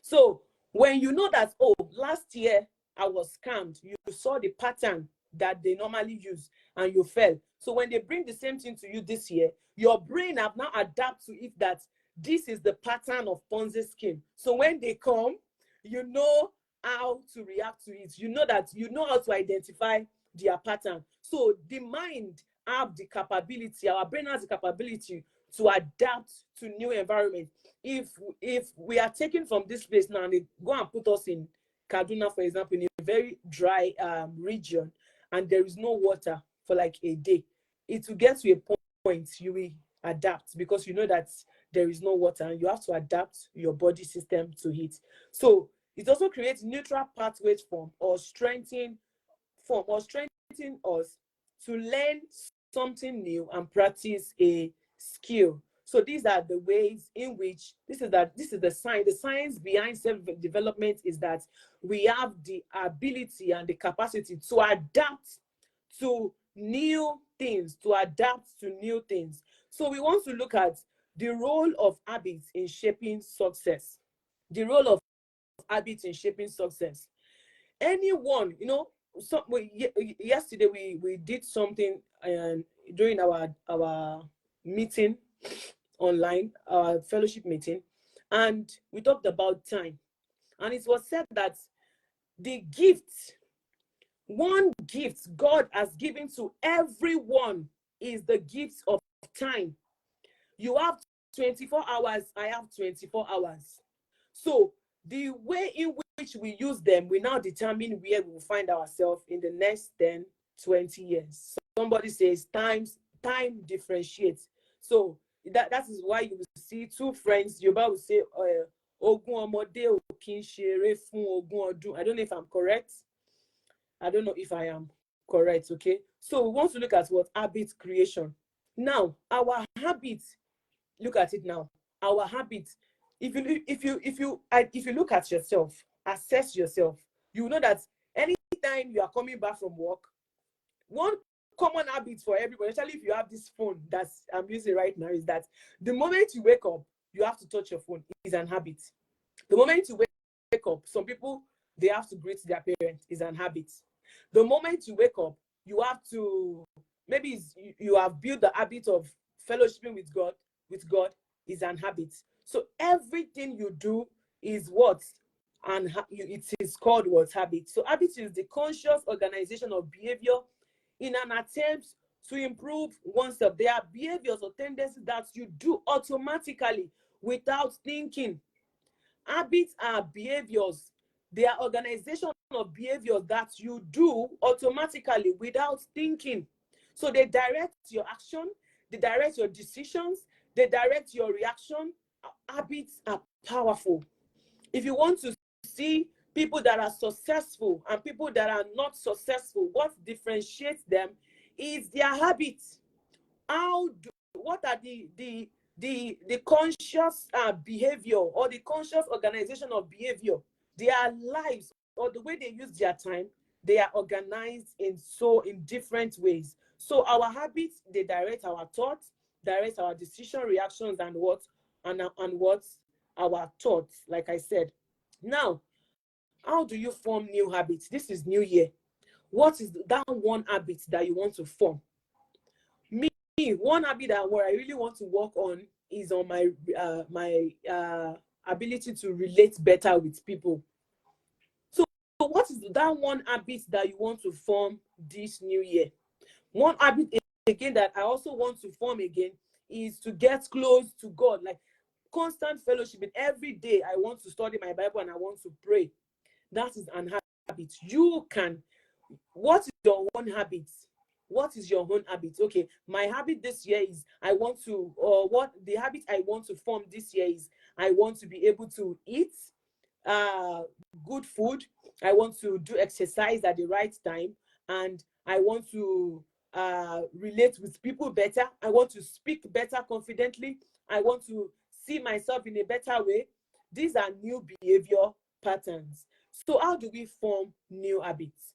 So when you know that, oh, last year I was scammed, you saw the pattern that they normally use and you fell. So when they bring the same thing to you this year, your brain have now adapted to it that this is the pattern of Ponzi scheme. So when they come, you know how to react to it. You know that you know how to identify their pattern. So the mind have the capability, our brain has the capability to adapt to new environment. If we are taken from this place now and they go and put us in Kaduna, for example, in a very dry region, and there is no water for like a day, it will get to a point you will adapt, because you know that there is no water and you have to adapt your body system to it. So it also creates neutral pathways strengthening us to learn something new and practice a skill. So these are the ways in which this is the science. The science behind self-development is that we have the ability and the capacity to adapt to new things, So we want to look at the role of habits in shaping success. The role of habits in shaping success. Anyone, yesterday we did something during our meeting online, our fellowship meeting, and we talked about time. And it was said that one gift God has given to everyone is the gift of time. You have 24 hours, I have 24 hours. So the way in which we use them will now determine where we will find ourselves in the next 10, 20 years. Somebody says time differentiates. So that is why you will see two friends, Yoruba will say, Ogun omode o kin sere fun ogun odun. I don't know if I'm correct. I don't know if I am correct, okay? So we want to look at what habit creation. Now, our habits, look at it now. Our habits, if you look at yourself, assess yourself. You know that anytime you are coming back from work, one common habit for everybody, especially if you have this phone that I'm using right now, is that the moment you wake up, you have to touch your phone. Is an habit. The moment you wake up, some people, they have to greet their parents. Is an habit. The moment you wake up, you have to, maybe you have built the habit of fellowshipping with God. Is an habit. So everything you do is what? And it is called what? Habit. So habit is the conscious organization of behavior in an attempt to improve oneself. There are behaviors or tendencies that you do automatically without thinking. Habits are behaviors. They are organization of behaviors that you do automatically without thinking. So they direct your action, they direct your decisions, they direct your reaction. Habits are powerful. If you want to see people that are successful and people that are not successful, what differentiates them is their habits. What are the conscious behavior or the conscious organization of behavior? Their lives or the way they use their time, they are organized in different ways. So our habits, they direct our thoughts, direct our decision, reactions, and what our thoughts, like I said. Now, how do you form new habits? This is New Year. What is that one habit that you want to form? Me, one habit that what I really want to work on is on my ability to relate better with people. So what is that one habit that you want to form this New Year? One habit again that I also want to form again is to get close to God, like constant fellowship. Every day I want to study my Bible and I want to pray. That is an habit. You can. What is your own habit? What is your own habit? Okay, my habit this year is what the habit I want to form this year is I want to be able to eat good food. I want to do exercise at the right time, and I want to relate with people better. I want to speak better confidently. I want to see myself in a better way. These are new behavior patterns. So how do we form new habits?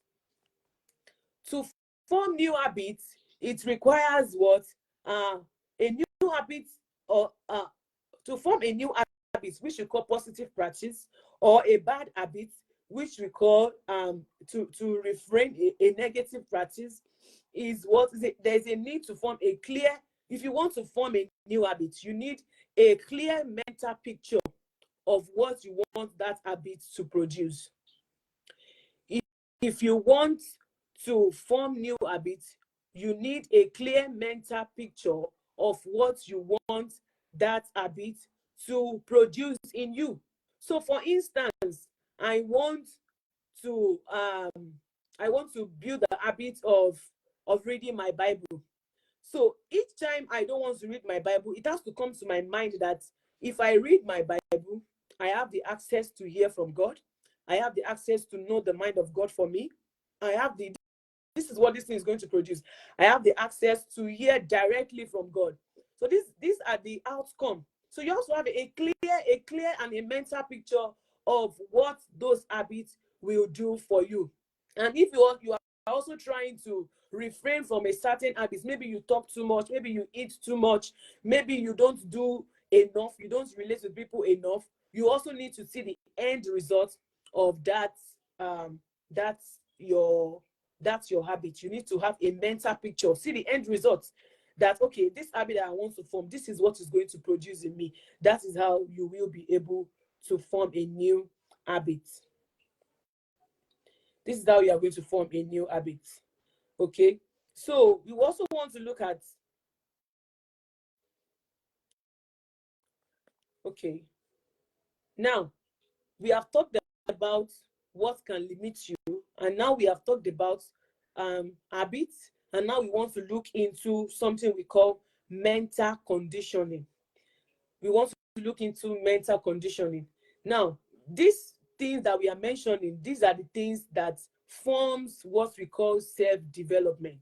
To form new habits, it requires what? A new habit, or to form a new habit, which we call positive practice, or a bad habit, which we call to refrain a negative practice, is what is it? There's a need to form a clear. If you want to form a new habit, you need a clear mental picture of what you want that habit to produce. If you want to form new habits, you need a clear mental picture of what you want that habit to produce in you. So for instance, I want to build the habit of reading my Bible. So each time I don't want to read my Bible, it has to come to my mind that if I read my Bible, I have the access to hear from God. I have the access to know the mind of God for me. This is what this thing is going to produce. I have the access to hear directly from God. So these are the outcome. So you also have a clear and a mental picture of what those habits will do for you. And if you are also trying to refrain from a certain habit, maybe you talk too much, maybe you eat too much, maybe you don't do enough, you don't relate with people enough, you also need to see the end result of that. That's your habit. You need to have a mental picture, see the end result, that okay, this habit that I want to form, this is what is going to produce in me. That is how you will be able to form a new habit. This is how you are going to form a new habit. Okay, so we also want to look at, okay, now we have talked about what can limit you, and now we have talked about habits, and now we want to look into something we call mental conditioning. We want to look into mental conditioning. Now, these things that we are mentioning, these are the things that forms what we call self-development.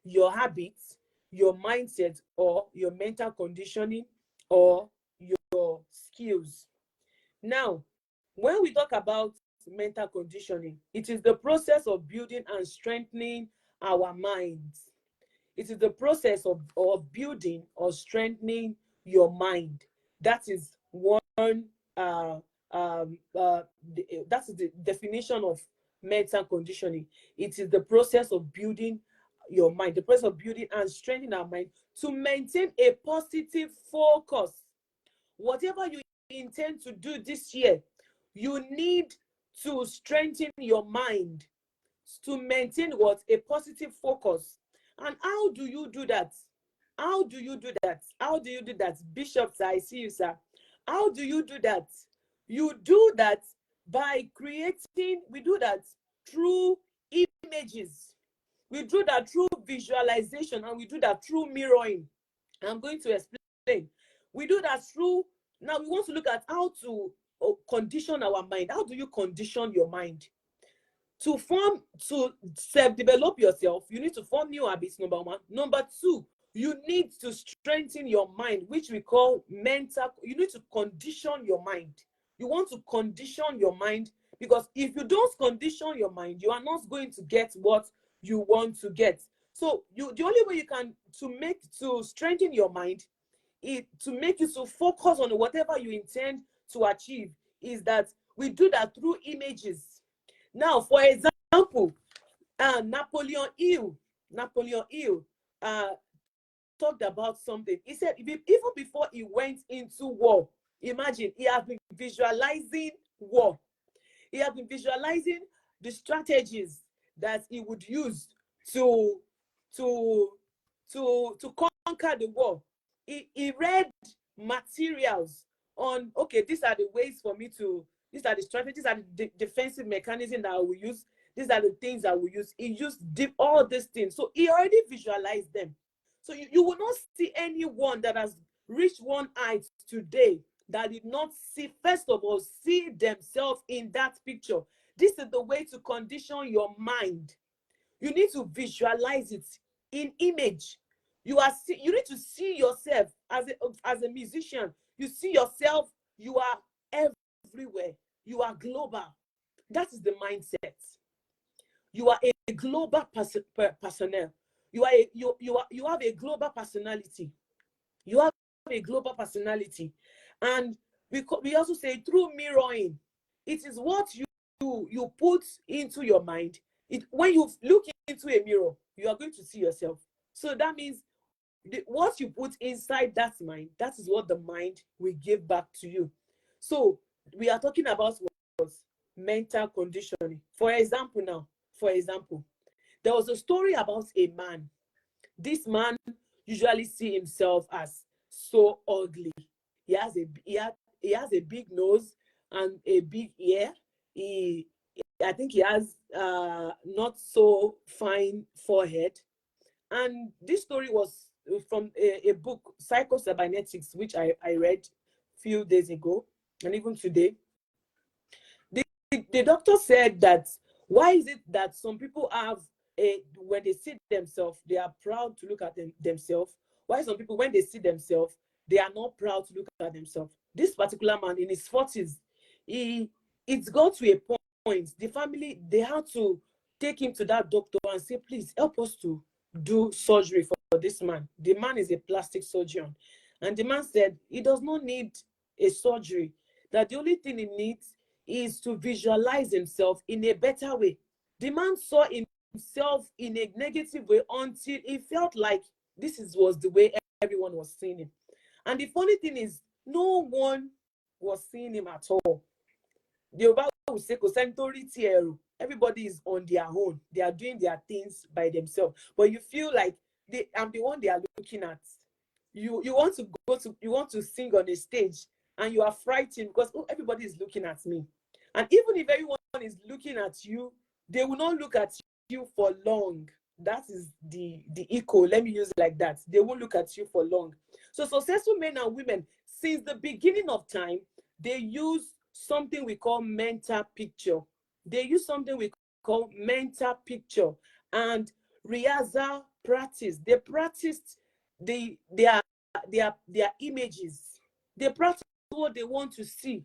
Your habits, your mindset, or your mental conditioning, or your skills. Now, when we talk about mental conditioning? It is the process of building and strengthening our minds. It is the process of building or strengthening your mind. That is one, that is the definition of mental conditioning. It is the process of building your mind, the process of building and strengthening our mind to maintain a positive focus. Whatever you intend to do this year, you need to strengthen your mind to maintain what? A positive focus. And how do you do that? How do you do that? How do you do that? Bishop, sir, I see you, sir. How do you do that? You do that by creating, we do that through images. We do that through visualization, and we do that through mirroring. I'm going to explain. We do that through, now we want to look at how to condition our mind. How do you condition your mind? To self-develop yourself, you need to form new habits, number one. Number two, you need to strengthen your mind, which we call mental. You need to condition your mind. You want to condition your mind, because if you don't condition your mind, you are not going to get what you want to get. So the only way you can to strengthen your mind, to make you to focus on whatever you intend to achieve, is that we do that through images. Now, for example, Napoleon Hill talked about something. He said even before he went into war, imagine, he has been visualizing war. He has been visualizing the strategies that he would use to conquer the war. He read materials on, okay, these are the ways for me to, these are the strategies and the defensive mechanism that I will use. These are the things I will use. He used all these things. So he already visualized them. So you will not see anyone that has reached one height today that did not see, first of all, see themselves in that picture. This is the way to condition your mind. You need to visualize it in image. You need to see yourself as a musician. You see yourself, you are everywhere. You are global. That is the mindset. You are a global personnel. You have a global personality. You have a global personality. And we also say through mirroring, it is what you put into your mind. When you look into a mirror, you are going to see yourself. So that means what you put inside that mind, that is what the mind will give back to you. So we are talking about what? Mental conditioning. For example, there was a story about a man. This man usually see himself as so ugly. He has a big nose and a big ear. I think he has not so fine forehead. And this story was from a book, Psycho-Cybernetics, which I read a few days ago, and even today. The doctor said that, why is it that some people have when they see themselves, they are proud to look at themselves? Why some people, when they see themselves, they are not proud to look at themselves? This particular man in his 40s, it's got to a point, the family, they had to take him to that doctor and say, please help us to do surgery for this man. The man is a plastic surgeon. And the man said he does not need a surgery, that the only thing he needs is to visualize himself in a better way. The man saw himself in a negative way until he felt like was the way everyone was seeing him. And the funny thing is, no one was seeing him at all. The Yoruba will say, everybody is on their own. They are doing their things by themselves. But you feel like I'm the one they are looking at. You want to sing on a stage, and you are frightened because everybody is looking at me. And even if everyone is looking at you, they will not look at you for long. That is the echo. Let me use it like that. They won't look at you for long. So successful men and women, since the beginning of time, they use something we call mental picture. They use something we call mental picture and rehearsal practice. They practiced their images. They practice what they want to see.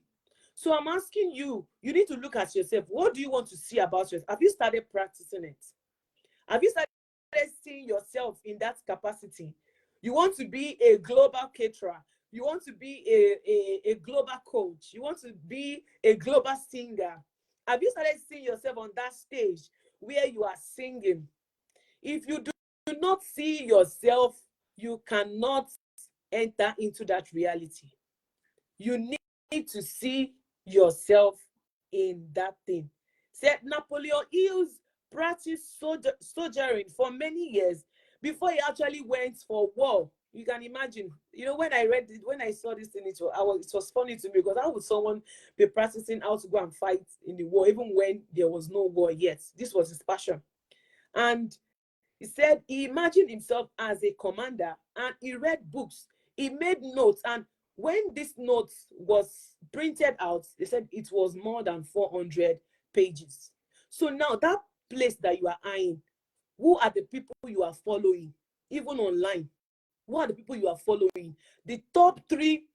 So I'm asking you, you need to look at yourself. What do you want to see about yourself? Have you started practicing it? Have you started seeing yourself in that capacity? You want to be a global caterer. You want to be a global coach. You want to be a global singer. Have you started seeing yourself on that stage where you are singing? If you do not see yourself, you cannot enter into that reality. You need to see yourself in that thing. Said Napoleon Hills practiced soldiering for many years before he actually went for war. You can imagine, when I read it, when I saw this thing, it was funny to me, because how would someone be practicing how to go and fight in the war, even when there was no war yet? This was his passion. And he said he imagined himself as a commander, and he read books, he made notes, and when this note was printed out, they said it was more than 400 pages. So now that place that you are eyeing, who are the people you are following, even online? Who are the people you are following? The top three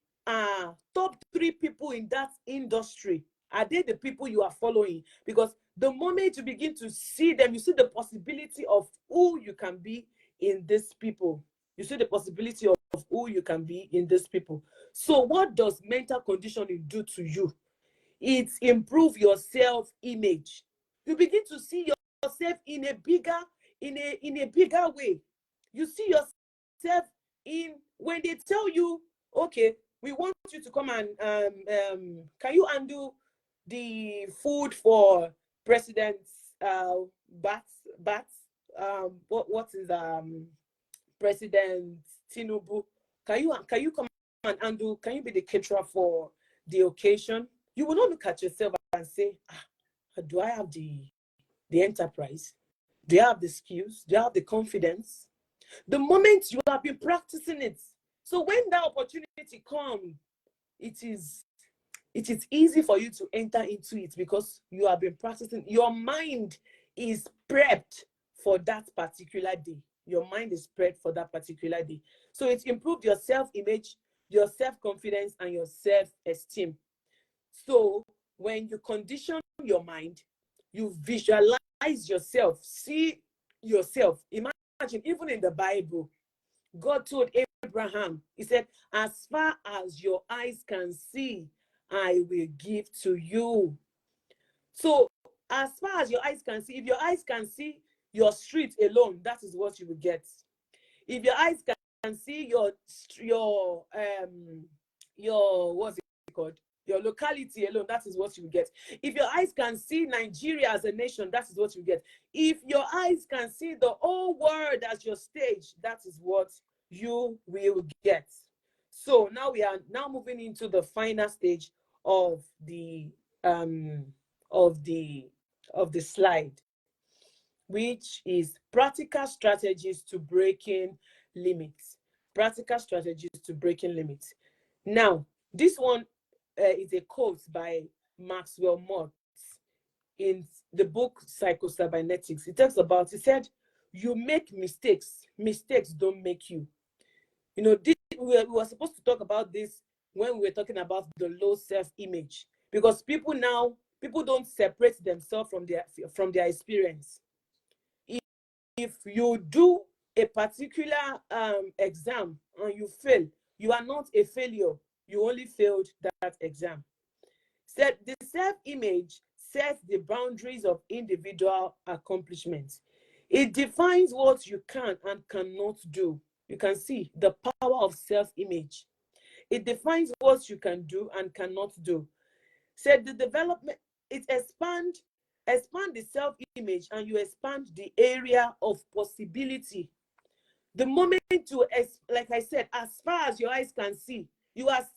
people in that industry, are they the people you are following? Because the moment you begin to see them, you see the possibility of who you can be in these people. You see the possibility of who you can be in these people. So what does mental conditioning do to you? It improves your self-image. You begin to see yourself in a bigger way. You see yourself in, when they tell you, okay, we want you to come and can you undo the food for President Bats what is President Tinubu? Can you come and undo? Can you be the caterer for the occasion? You will not look at yourself and say, do I have the enterprise? Do you have the skills? Do you have the confidence? The moment you have been practicing it, so when that opportunity comes, it is easy for you to enter into it, because you have been practicing. Your mind is prepped for that particular day. Your mind is prepped for that particular day. So it's improved your self-image, your self-confidence, and your self-esteem. So when you condition your mind, you visualize yourself, see yourself. Imagine, even in the Bible, God told Abraham, he said, as far as your eyes can see, I will give to you. So as far as your eyes can see, if your eyes can see your street alone, that is what you will get. If your eyes can see your what's it called? Your locality alone, that is what you will get. If your eyes can see Nigeria as a nation, that is what you get. If your eyes can see the whole world as your stage, that is what you will get. So now we are now moving into the final stage of the slide, which is practical strategies to breaking limits. Practical strategies to breaking limits. Now, this one is a quote by Maxwell Maltz in the book Psycho-Cybernetics. He talks about, he said, you make mistakes. Mistakes don't make you. We were supposed to talk about this when we were talking about the low self-image, because people don't separate themselves from their experience. If you do a particular exam and you fail, you are not a failure. You only failed that exam. Said the self-image sets the boundaries of individual accomplishments. It defines what you can and cannot do. You can see the power of self-image. It defines what you can do and cannot do. Said the development, it expand the self-image, and you expand the area of possibility. The moment like I said, as far as your eyes can see, you have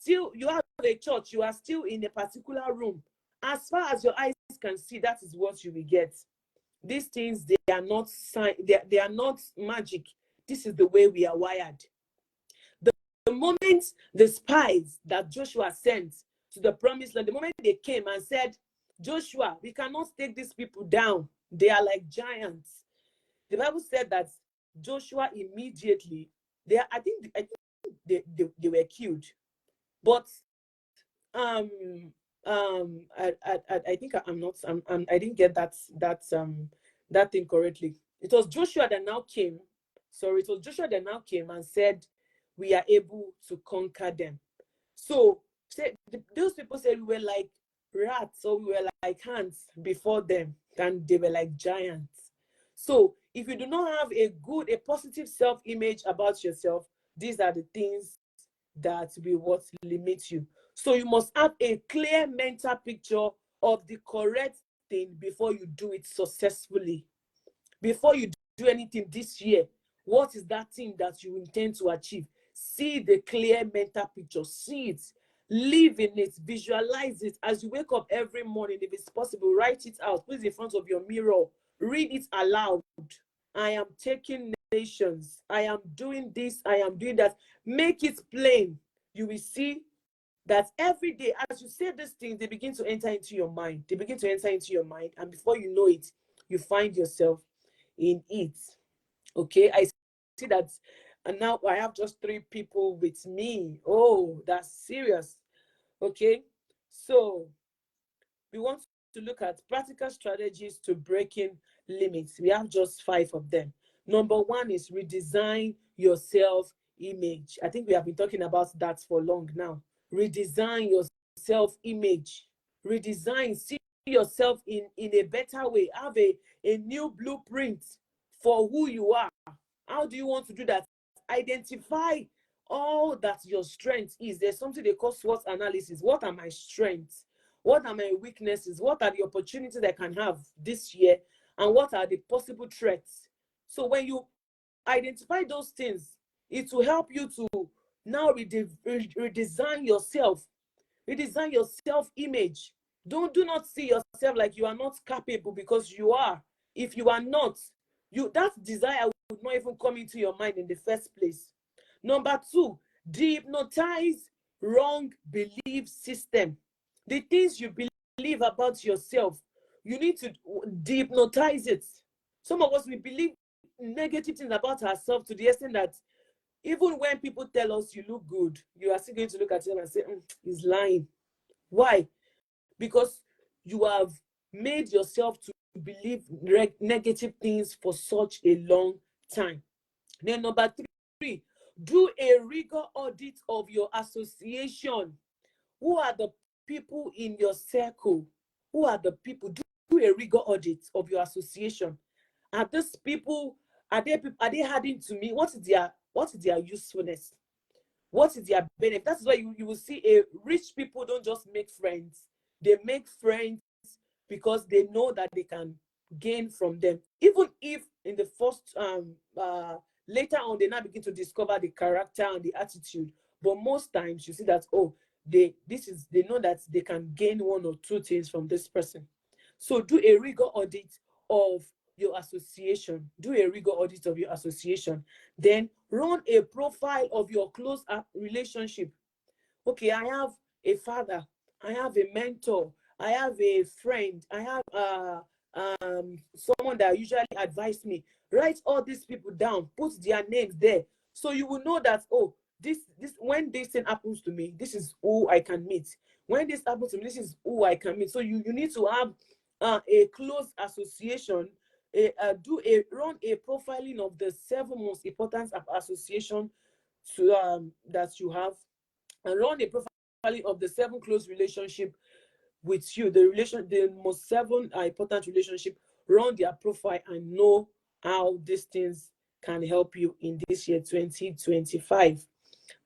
a church, you are still in a particular room. As far as your eyes can see, that is what you will get. These things, they are not they are not magic. This is the way we are wired. The moment the spies that Joshua sent to the promised land, the moment they came and said, Joshua, we cannot take these people down. They are like giants. The Bible said that Joshua immediately, I think they were killed. But I think I'm not, I didn't get that thing correctly. It was Joshua that now came. Sorry, it was Joshua that now came and said, we are able to conquer them. So those people said we were like rats or we were like ants before them, and they were like giants. So if you do not have a positive self-image about yourself, these are the things that will what limit you. So you must have a clear mental picture of the correct thing before you do it successfully. Before you do anything this year, what is that thing that you intend to achieve? See the clear mental picture, see it, live in it, visualize it. As you wake up every morning, if it's possible, write it out, put it in front of your mirror, read it aloud. I am taking nations, I am doing this, I am doing that. Make it plain. You will see that every day, as you say these things, they begin to enter into your mind. They begin to enter into your mind, and before you know it, you find yourself in it. Okay, I see that, and now I have just 3 people with me. Oh, that's serious. Okay, so we want to look at practical strategies to breaking limits. We have just 5 of them. Number 1 is redesign your self-image. I think we have been talking about that for long now. Redesign your self-image. Redesign, see yourself in a better way. Have a new blueprint for who you are. How do you want to do that? Identify all that your strength is. There's something they call SWOT analysis. What are my strengths? What are my weaknesses? What are the opportunities I can have this year? And what are the possible threats? So when you identify those things, it will help you to now redesign yourself. Redesign your self-image. Do not see yourself like you are not capable, because you are. If you are not, that desire would not even come into your mind in the first place. Number 2, dehypnotize wrong belief system. The things you believe about yourself, you need to dehypnotize it. Some of us, we believe negative things about ourselves to the extent that even when people tell us you look good, you are still going to look at them and say, he's lying. Why? Because you have made yourself to believe negative things for such a long time. Then number 3, do a rigor audit of your association. Who are the people in your circle? Who are the people? Do a rigor audit of your association. Are these people, are they adding to me? What is their usefulness? What is their benefit? That's why you will see rich people don't just make friends. They make friends because they know that they can gain from them. Even if in the first, later on, they now begin to discover the character and the attitude. But most times you see that, they know that they can gain 1 or 2 things from this person. So do a rigor audit of your association. Do a rigor audit of your association. Then run a profile of your close relationship. Okay, I have a father, I have a mentor, I have a friend, I have someone that usually advises me. Write all these people down, put their names there, so you will know that, this when this thing happens to me, this is who I can meet. When this happens to me, this is who I can meet. So you need to have a close association. Run a profiling of the 7 most important association that you have, and run a profiling of the 7 close relationship with you. The most 7 important relationship. Run their profile and know how these things can help you in this year 2025.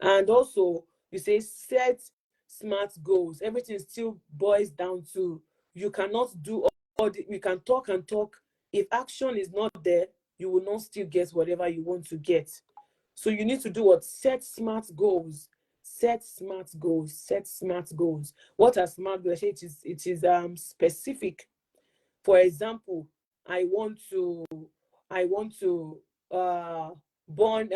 And also, you say set smart goals. Everything still boils down to, you cannot do all we can talk and talk. If action is not there, you will not still get whatever you want to get. So you need to do what? Set smart goals. Set smart goals. Set smart goals. What are smart goals? It is specific. For example, I want to burn.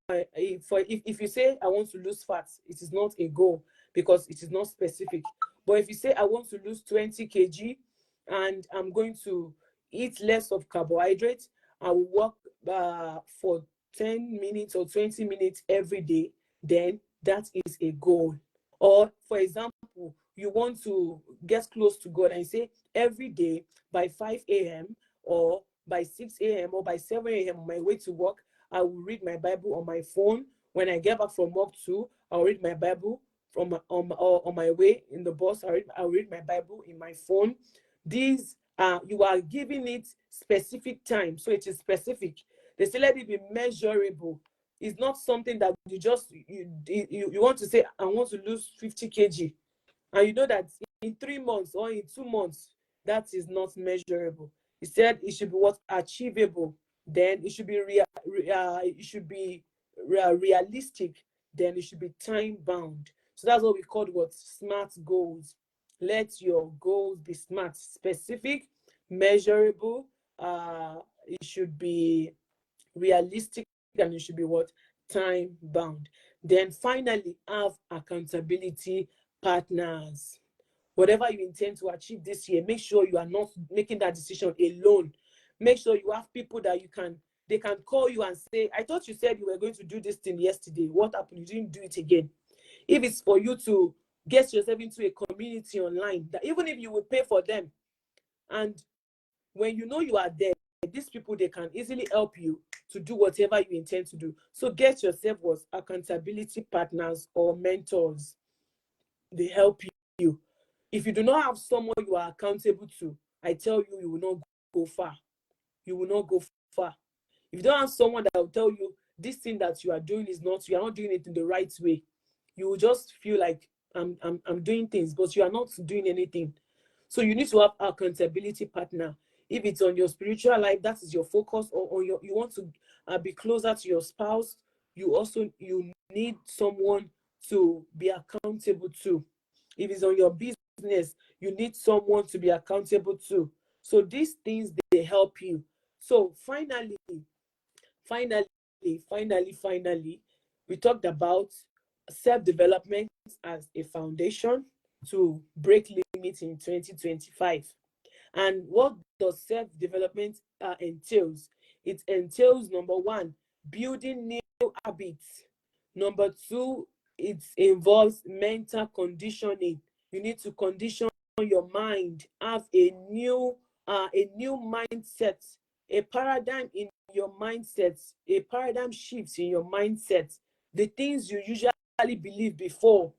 If you say I want to lose fat, it is not a goal because it is not specific. But if you say I want to lose 20 kg and I'm going to eat less of carbohydrates, I will walk for 10 minutes or 20 minutes every day, then that is a goal. Or for example, you want to get close to God and say, every day by 5 a.m. or by 6 a.m. or by 7 a.m. on my way to work, I will read my Bible on my phone. When I get back from work too, I'll read my Bible on my way in the bus. I'll read my Bible in my phone. These you are giving it specific time, so it is specific. They say let it be measurable. It's not something that you just you want to say, I want to lose 50 kg, and you know that in 3 months or in 2 months, that is not measurable. He said it should be what achievable. Then it should be realistic. Then it should be time bound. So that's what we call what smart goals. Let your goals be smart, specific, measurable. It should be realistic, and it should be what time bound. Then finally, have accountability partners. Whatever you intend to achieve this year, make sure you are not making that decision alone. Make sure you have people that they can call you and say, I thought you said you were going to do this thing yesterday. What happened? You didn't do it again. If it's for you to get yourself into a community online, that even if you will pay for them, and when you know you are there, these people, they can easily help you to do whatever you intend to do. So get yourself what accountability partners or mentors. They help you. If you do not have someone you are accountable to, I tell you, you will not go far. You will not go far. If you don't have someone that will tell you this thing that you are doing is not, you are not doing it in the right way, you will just feel like I'm doing things, but you are not doing anything. So you need to have accountability partner. If it's on your spiritual life, that is your focus, or you want to be closer to your spouse, you need someone to be accountable to. If it's on your business, you need someone to be accountable to. So these things, they help you. So finally, we talked about self-development as a foundation to break limits in 2025. And what does self-development entails? It entails, number one, building new habits. Number two, it involves mental conditioning. You need to condition your mind, have a new mindset, a paradigm in your mindset, a paradigm shift in your mindset. The things you usually believe before,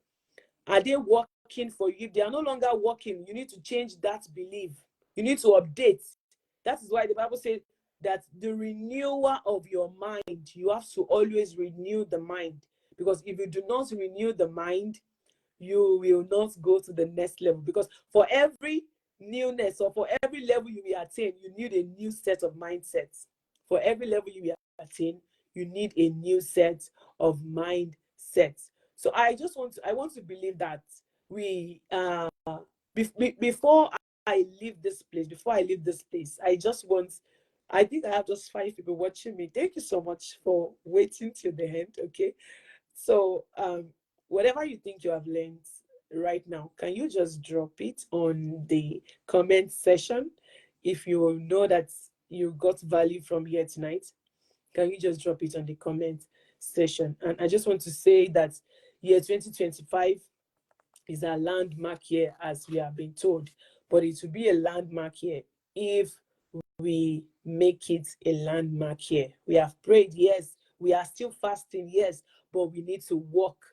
are they working for you? If they are no longer working, you need to change that belief. You need to update. That is why the Bible says that the renewer of your mind, you have to always renew the mind. Because if you do not renew the mind, you will not go to the next level. Because for every newness, or for every level you will attain, you need a new set of mindsets. For every level you will attain, you need a new set of mindsets. So I want to believe that we before I leave this place, I think I have just 5 people watching me. Thank you so much for waiting till the end. Okay. So whatever you think you have learned right now, can you just drop it on the comment section? If you know that you got value from here tonight, can you just drop it on the comment section? And I just want to say that year 2025 is a landmark year, as we have been told, but it will be a landmark year if we make it a landmark year. We have prayed, yes. We are still fasting, yes, but we need to walk.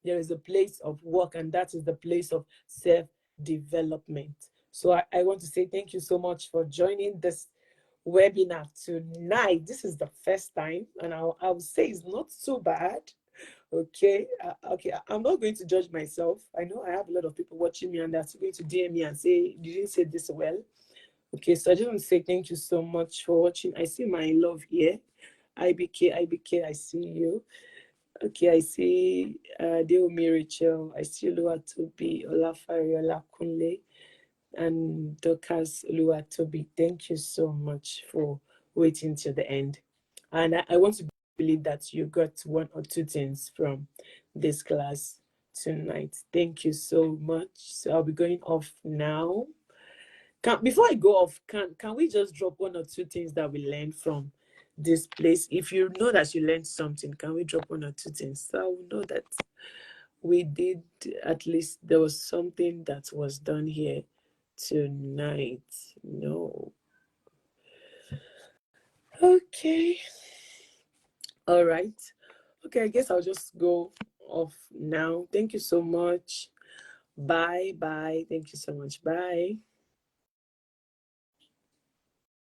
There is a place of work, and that is the place of self-development. So I want to say thank you so much for joining this webinar tonight. This is the first time, and I would say it's not so bad. Okay, I'm not going to judge myself. I know I have a lot of people watching me, and they're still going to DM me and say, you didn't say this well. Okay, so I just want to say thank you so much for watching. I see my love here. IBK, I see you. Okay, I see Deomi Rachel. I see Oluwatobi, Olafari, Olakunle, and Dorcas Oluwatobi. Thank you so much for waiting till the end. And I want to believe that you got 1 or 2 things from this class tonight. Thank you so much. So I'll be going off now. Before I go off, can we just drop 1 or 2 things that we learned from this place? If you know that you learned something, can we drop 1 or 2 things? So I will know that we did, at least there was something that was done here tonight. No. Okay. All right. Okay, I guess I'll just go off now. Thank you so much. Bye. Bye. Thank you so much. Bye.